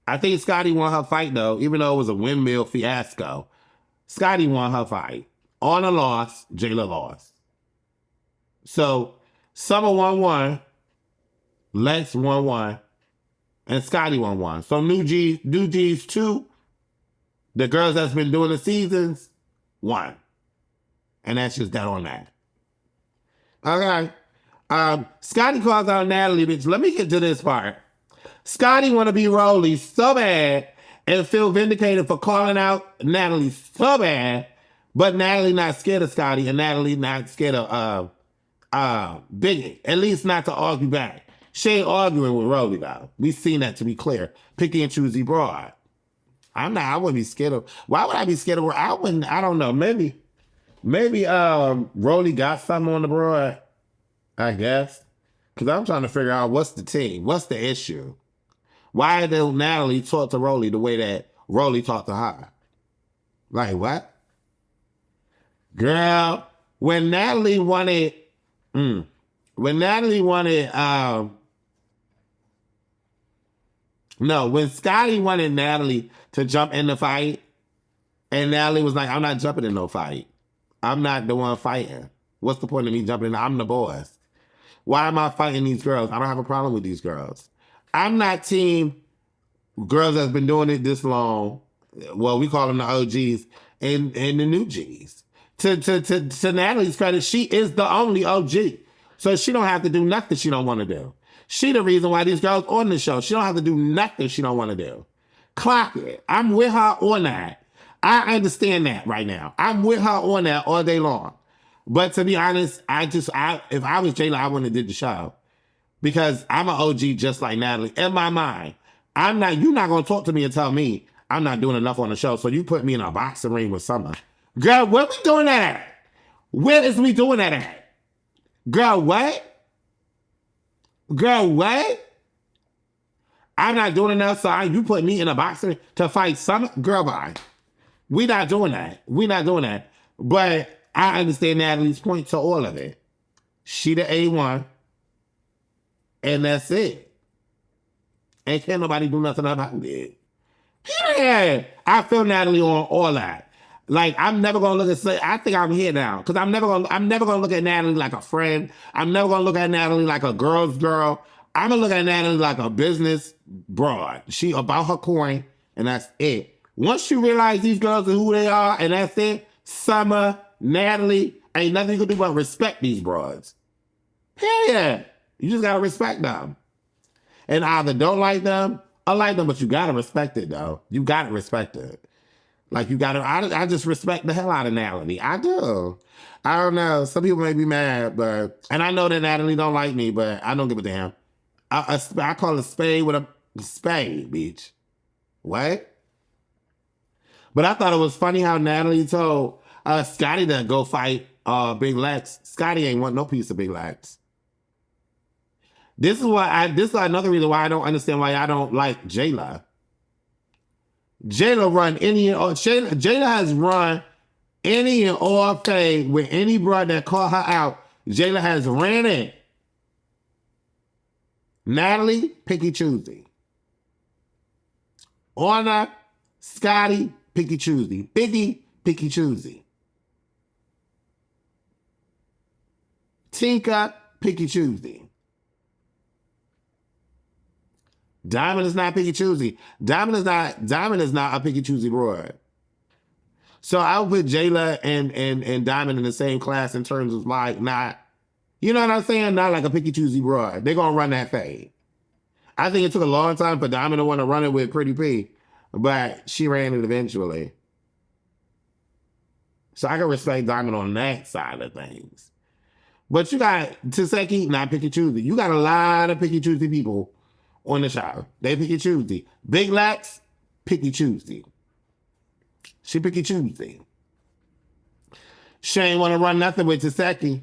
Speaker 2: I think Scotty won her fight, though, even though it was a windmill fiasco. Scotty won her fight. Orna lost, Jela lost. So, Summer won 1, Lex won 1, and Scotty won 1. So, New G's 2, the girls that's been doing the seasons, 1. And that's just that on that. Okay. Scotty calls out Natalie, bitch. Let me get to this part. Scotty want to be Rolly so bad and feel vindicated for calling out Natalie so bad, but Natalie not scared of Scotty and Natalie not scared of Biggie. At least not to argue back. She ain't arguing with Rolly though. We seen that, to be clear. Picky and choosy broad. I wouldn't be scared of. Why would I be scared of her? I don't know. Maybe Rolly got something on the broad, I guess. Because I'm trying to figure out what's the team. What's the issue? Why did Natalie talk to Rolly the way that Rolly talked to her? Like, what? Girl, when Scotty wanted Natalie to jump in the fight, and Natalie was like, I'm not jumping in no fight. I'm not the one fighting. What's the point of me jumping in? I'm the boss. Why am I fighting these girls? I don't have a problem with these girls. I'm not team girls that's been doing it this long. Well, we call them the OGs and the new Gs. To Natalie's credit, she is the only OG. So she don't have to do nothing she don't want to do. She the reason why these girls on the show. She don't have to do nothing she don't want to do. Clock it. I'm with her on that. I understand that right now. I'm with her on that all day long. But to be honest, if I was Jela, I wouldn't have did the show. Because I'm an OG just like Natalie. In my mind, you're not going to talk to me and tell me I'm not doing enough on the show. So you put me in a boxing ring with Summer. Girl, where we doing that at? Where is we doing that at? Girl, what? Girl, what? I'm not doing enough, so you put me in a boxing to fight Summer? Girl, bye. We not doing that. But I understand Natalie's point to all of it. She the A1. And that's it. And can't nobody do nothing about it. Yeah. I feel Natalie on all that. Like, I'm never gonna look at. I think I'm here now because I'm never gonna look at Natalie like a friend. I'm never gonna look at Natalie like a girl's girl. I'm gonna look at Natalie like a business broad. She about her coin, and that's it. Once you realize these girls are who they are, and that's it. Summer, Natalie, ain't nothing you can do but respect these broads. Hell yeah. You just gotta respect them. And either don't like them or like them, but you gotta respect it though. You gotta respect it. Like I just respect the hell out of Natalie. I do. I don't know. Some people may be mad, and I know that Natalie don't like me, but I don't give a damn. I call a spade with Spade, bitch. What? But I thought it was funny how Natalie told Scotty to go fight Big Lex. Scotty ain't want no piece of Big Lex. This is another reason why I don't understand why I don't like Jela. Jela has run any and all fade with any broad that called her out. Jela has ran it. Natalie, picky choosy. Orna, Scotty, picky choosy. Biggie, picky choosy. Tinka, picky choosy. Diamond is not picky choosy. Diamond is not a picky choosy broad. So I would put Jela and Diamond in the same class in terms of like not, you know what I'm saying? Not like a picky choosy broad. They're gonna run that fade. I think it took a long time for Diamond to want to run it with Pretty P, but she ran it eventually. So I can respect Diamond on that side of things. But you got Taseki, not picky choosy. You got a lot of picky choosy people on the show. They picky choosy. Big Lex, picky choosy. She picky choosy. She ain't want to run nothing with Taseki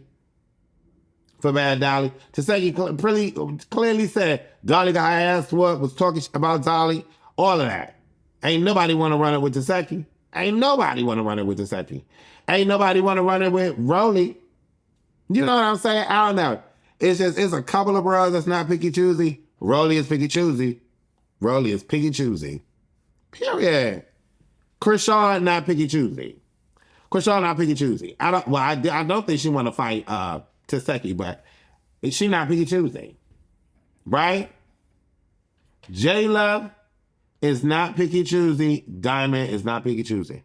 Speaker 2: for Bad Dolly. Taseki clearly said Dolly got her ass whooped, was talking about Dolly, all of that. Ain't nobody want to run it with Taseki. Ain't nobody want to run it with Taseki. Ain't nobody want to run it with Rolly. You know what I'm saying? I don't know. It's a couple of bros that's not picky choosy. Rolly is picky choosy. Rolly is picky choosy. Period. Krishan not picky choosy. Krishan not picky choosy. I don't think she want to fight Taseki, but she not picky choosy. Right? Jela is not picky choosy. Diamond is not picky choosy.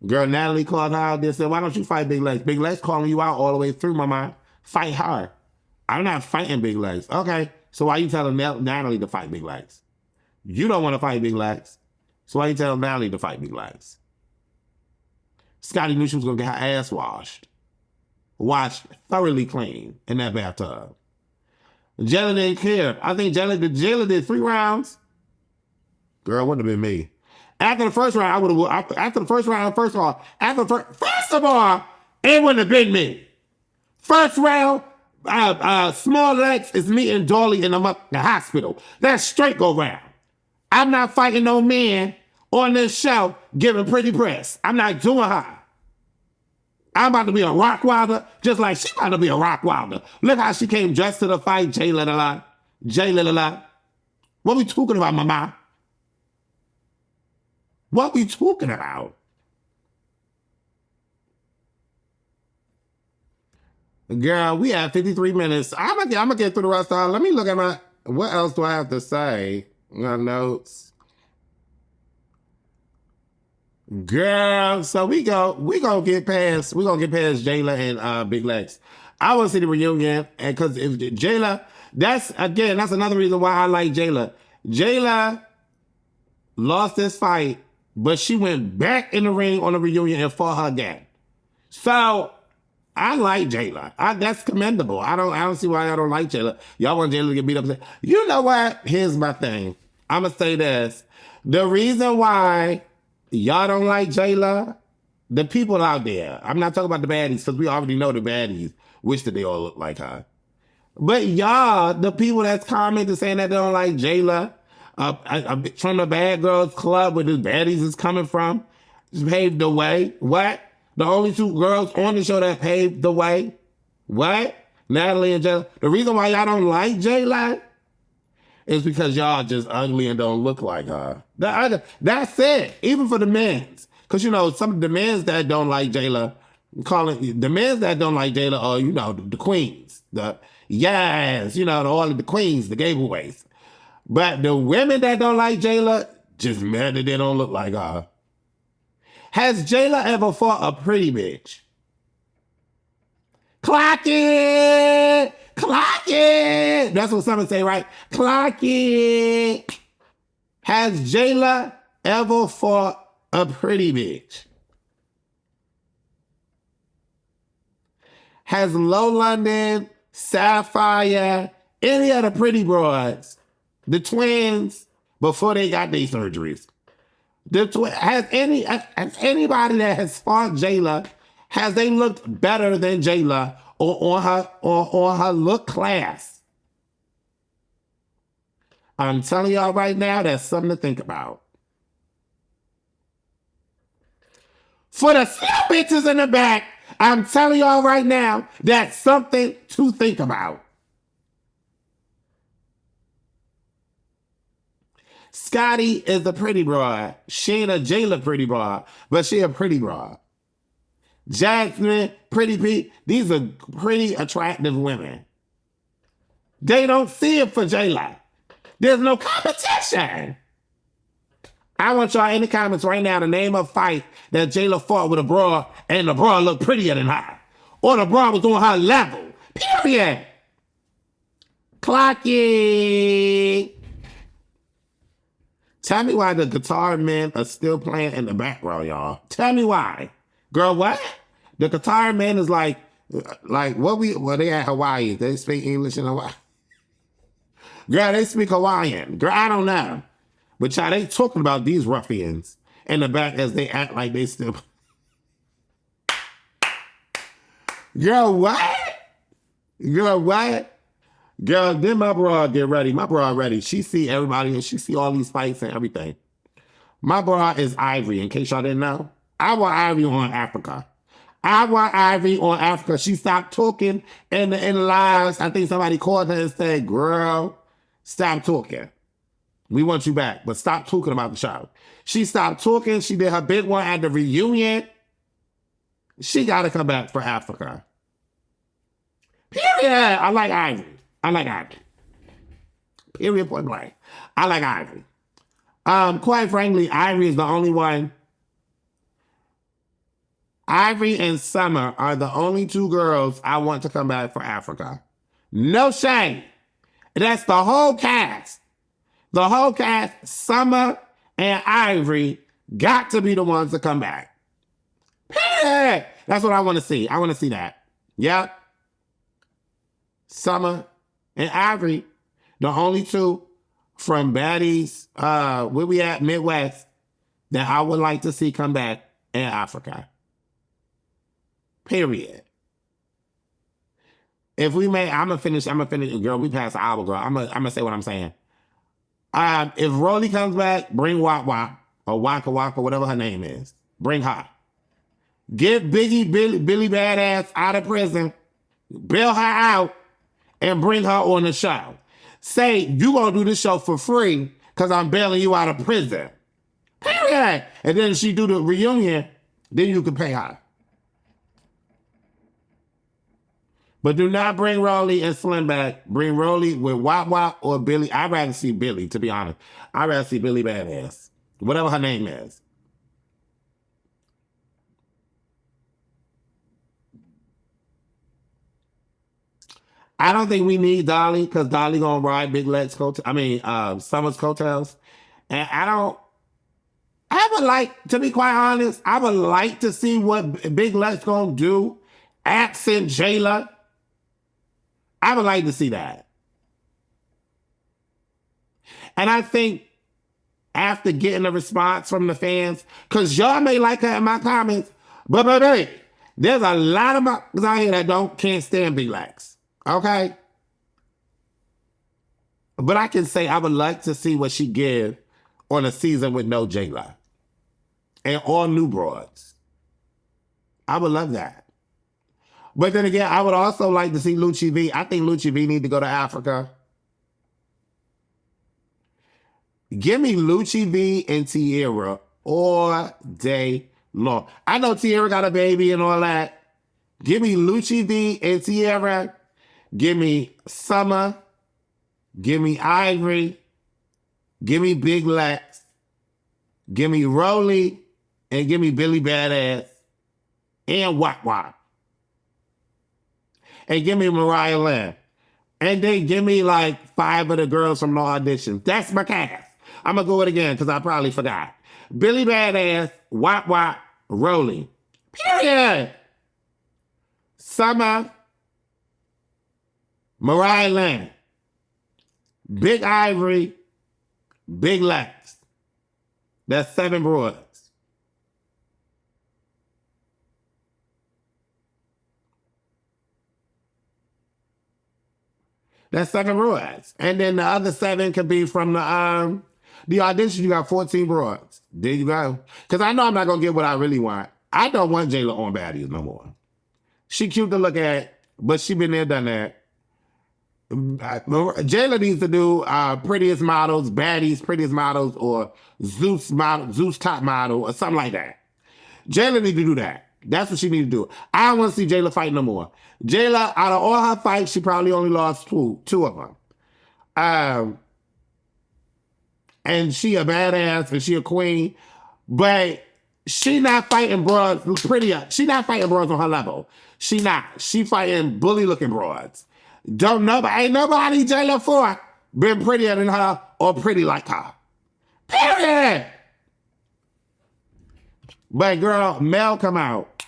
Speaker 2: Girl, Natalie called her out there and said, why don't you fight Big Legs? Big Legs calling you out all the way through, mama. Fight her. I'm not fighting Big Legs. Okay, so why you telling Natalie to fight Big Legs? You don't want to fight Big Legs. So why you telling Natalie to fight Big Legs? Scotty knew she was going to get her ass washed. Washed thoroughly clean in that bathtub. Jela didn't care. I think Jela did 3 rounds. Girl, it wouldn't have been me. After the first round, first of all, it wouldn't have been me. First round, Small Lex is meeting Dolly in the hospital. That's straight go round. I'm not fighting no man on this show giving pretty press. I'm not doing her. I'm about to be a rock wilder, just like she about to be a rock wilder. Look how she came dressed to the fight, Jela. What we talking about, mama? What we talking about? Girl, we have 53 minutes. I'm gonna get through the rest of it. Let me look at what else do I have to say? My notes. Girl, so we gonna get past Jela and Big Lex. I want to see the reunion, and because if Jela, that's another reason why I like Jela. Jela lost this fight, but she went back in the ring on the reunion and fought her again. So I like Jela. That's commendable. I don't see why y'all don't like Jela. Y'all want Jela to get beat up. You know what? Here's my thing. I'm gonna say this. The reason why y'all don't like Jela, the people out there. I'm not talking about the baddies because we already know the baddies wish that they all look like her. But y'all, the people that's commenting saying that they don't like Jela, from the Bad Girls Club where the baddies is coming from, just paved the way. What? The only 2 girls on the show that paved the way? What? Natalie and Jela. The reason why y'all don't like Jela is because y'all just ugly and don't look like her. That's it. Even for the men's. Because, some of the men's that don't like Jela, the men's that don't like Jela are, the queens. All of the queens, the giveaways. But the women that don't like Jela, just mad that they don't look like her. Has Jela ever fought a pretty bitch? Clock it! Clock it! That's what some say, right? Clock it! Has Jela ever fought a pretty bitch? Has Low London, Sapphire, any of the pretty broads The twins, before they got their surgeries. Has anybody that has fought Jela, has they looked better than Jela or on her look class? I'm telling y'all right now, that's something to think about. For the slow bitches in the back, I'm telling y'all right now, that's something to think about. Scotty is a pretty broad. She ain't a Jela pretty broad, but she a pretty broad. Jasmine, Pretty Pete, these are pretty attractive women. They don't see it for Jela. There's no competition. I want y'all in the comments right now to name a fight that Jela fought with a bra and the bra looked prettier than her. Or the bra was on her level. Period. Clock it. Tell me why the guitar men are still playing in the background, y'all. Tell me why. Girl, what? The guitar man is like they at Hawaii. They speak English in Hawaii. Girl, they speak Hawaiian. Girl, I don't know. But y'all, they talking about these ruffians in the back as they act like they still. Girl, what? Girl, what? Girl, then my bra get ready. My bra ready. She see everybody and she see all these fights and everything. My bra is Ivory, in case y'all didn't know. I want Ivory on Africa. I want Ivory on Africa. She stopped talking in the lives. I think somebody called her and said, girl, stop talking. We want you back, but stop talking about the show. She stopped talking. She did her big one at the reunion. She got to come back for Africa. Period. I like Ivory. I like Ivory. Period, point blank. I like Ivory. Quite frankly, Ivory is the only one. Ivory and Summer are the only two girls I want to come back for Africa. No shame. That's the whole cast. The whole cast, Summer and Ivory, got to be the ones to come back. Period. That's what I want to see. I want to see that. Yep. Summer and Ivory, the only two from Baddies, where we at, Midwest, that I would like to see come back in Africa. Period. If we may, I'm gonna finish, girl, we passed the hour, girl. I'm gonna say what I'm saying. If Rolly comes back, bring Wop Wop, or Waka Waka, whatever her name is. Bring her. Get Billy Badass out of prison, bail her out, and bring her on the show. Say, you gonna do this show for free, because I'm bailing you out of prison. Period. And then she do the reunion, then you can pay her. But do not bring Rolly and Slim back. Bring Rolly with Wop Wop or Billy. I'd rather see Billy, to be honest. I'd rather see Billy Badass. Whatever her name is. I don't think we need Dolly, because Dolly gonna ride Big Lex Summer's coattails. And I would like, to be quite honest, I would like to see what Big Lex gonna do. Absent Jela. I would like to see that. And I think after getting a response from the fans, because y'all may like her in my comments, but there's a lot of motherfuckers out here that can't stand Big Lex. Okay? But I can say I would like to see what she give on a season with no Jela. And all new broads. I would love that. But then again, I would also like to see Lucci V. I think Lucci V need to go to Africa. Give me Lucci V and Tierra all day long. I know Tierra got a baby and all that. Give me Lucci V and Tierra. Give me Summer. Give me Ivory. Give me Big Lex. Give me Rolly. And give me Billy Badass. And Wop Wop. And give me Mariah Lynn. And then give me like 5 of the girls from the audition. That's my cast. I'm going to go it again because I probably forgot. Billy Badass, Wop Wop, Rolly. Period. Summer, Mariah Lynn, Big Ivory, Big Lex. That's 7 broads. That's 7 broads. And then the other 7 could be from the audition. You got 14 broads. There you go. Because I know I'm not going to get what I really want. I don't want Jela on Baddies no more. She cute to look at, but she been there, done that. Jela needs to do Prettiest Models, Baddies, Prettiest Models, or Zeus Top Model, or something like that. Jela need to do that. That's what she need to do. I don't want to see Jela fight no more. Jela, out of all her fights, she probably only lost two of them. And she a badass and she a queen, but she not fighting broads prettier. She not fighting broads on her level. She not. She fighting bully looking broads. Ain't nobody Jela for been prettier than her or pretty like her. Period. But girl, Mel come out.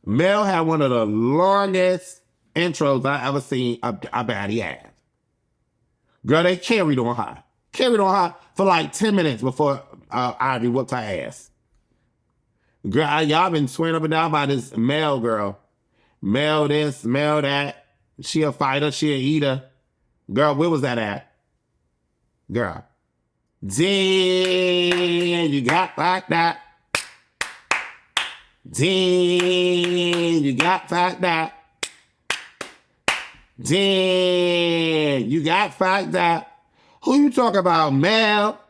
Speaker 2: Mel had one of the longest intros I ever seen a baddie have. Girl, they carried on her. Carried on her for like 10 minutes before Ivory whooped her ass. Girl, y'all been swearing up and down by this Mel girl. Mel this, Mel that. She a fighter, she a eater. Girl, where was that at? Girl. Damn, you got like that. Damn, you got like that. Damn, you got fucked up. Who you talk about, Mel?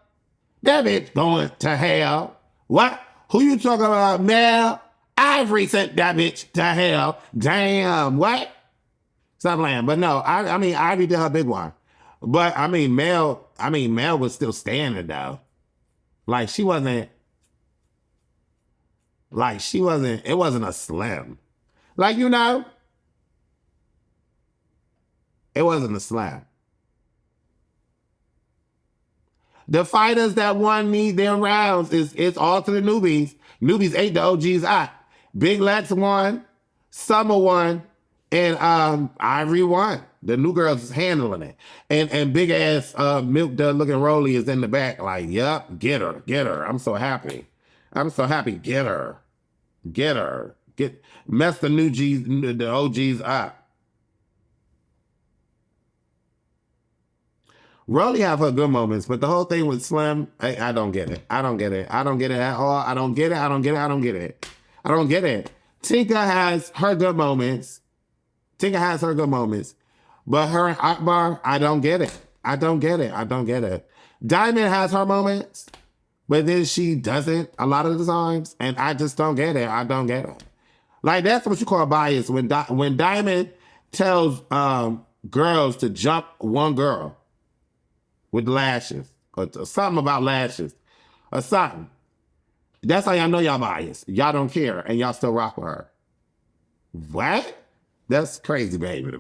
Speaker 2: That bitch going to hell. What? Who you talking about, Mel? Ivory sent that bitch to hell. Damn, what? Stop playing. But no, I mean, Ivory did her big one. But Mel was still standing though. It wasn't a slam. It wasn't a slam. The fighters that won their rounds it's all to the newbies. Newbies ate the OGs out. Big Lex won, Summer won, and Ivory won. The new girls is handling it. And big ass milk dud looking Rolly is in the back like, yup, get her. I'm so happy. Get her. Mess the OGs up. Rolly have her good moments, but the whole thing with Slim, I don't get it. I don't get it at all. I don't get it. Tinka has her good moments. But her and Akbar, I don't get it. Diamond has her moments, but then she doesn't a lot of the times, and I just don't get it. Like, that's what you call bias. When Diamond tells girls to jump one girl with lashes, or something about lashes, or something. That's how y'all know y'all biased. Y'all don't care, and y'all still rock with her. What? That's crazy behavior to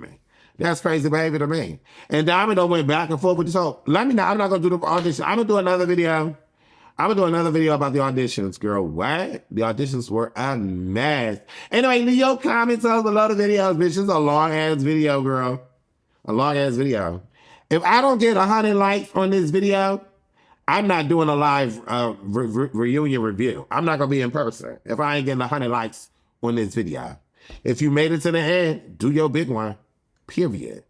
Speaker 2: me. And Diamond went back and forth with this whole, let me know, I'm not going to do the audition. I'm going to do another video about the auditions, girl. What? The auditions were a mess. Anyway, leave your comments on below the videos, bitch. This is a long-ass video, girl. If I don't get 100 likes on this video, I'm not doing a live reunion review. I'm not going to be in person if I ain't getting 100 likes on this video. If you made it to the end, do your big one. Period.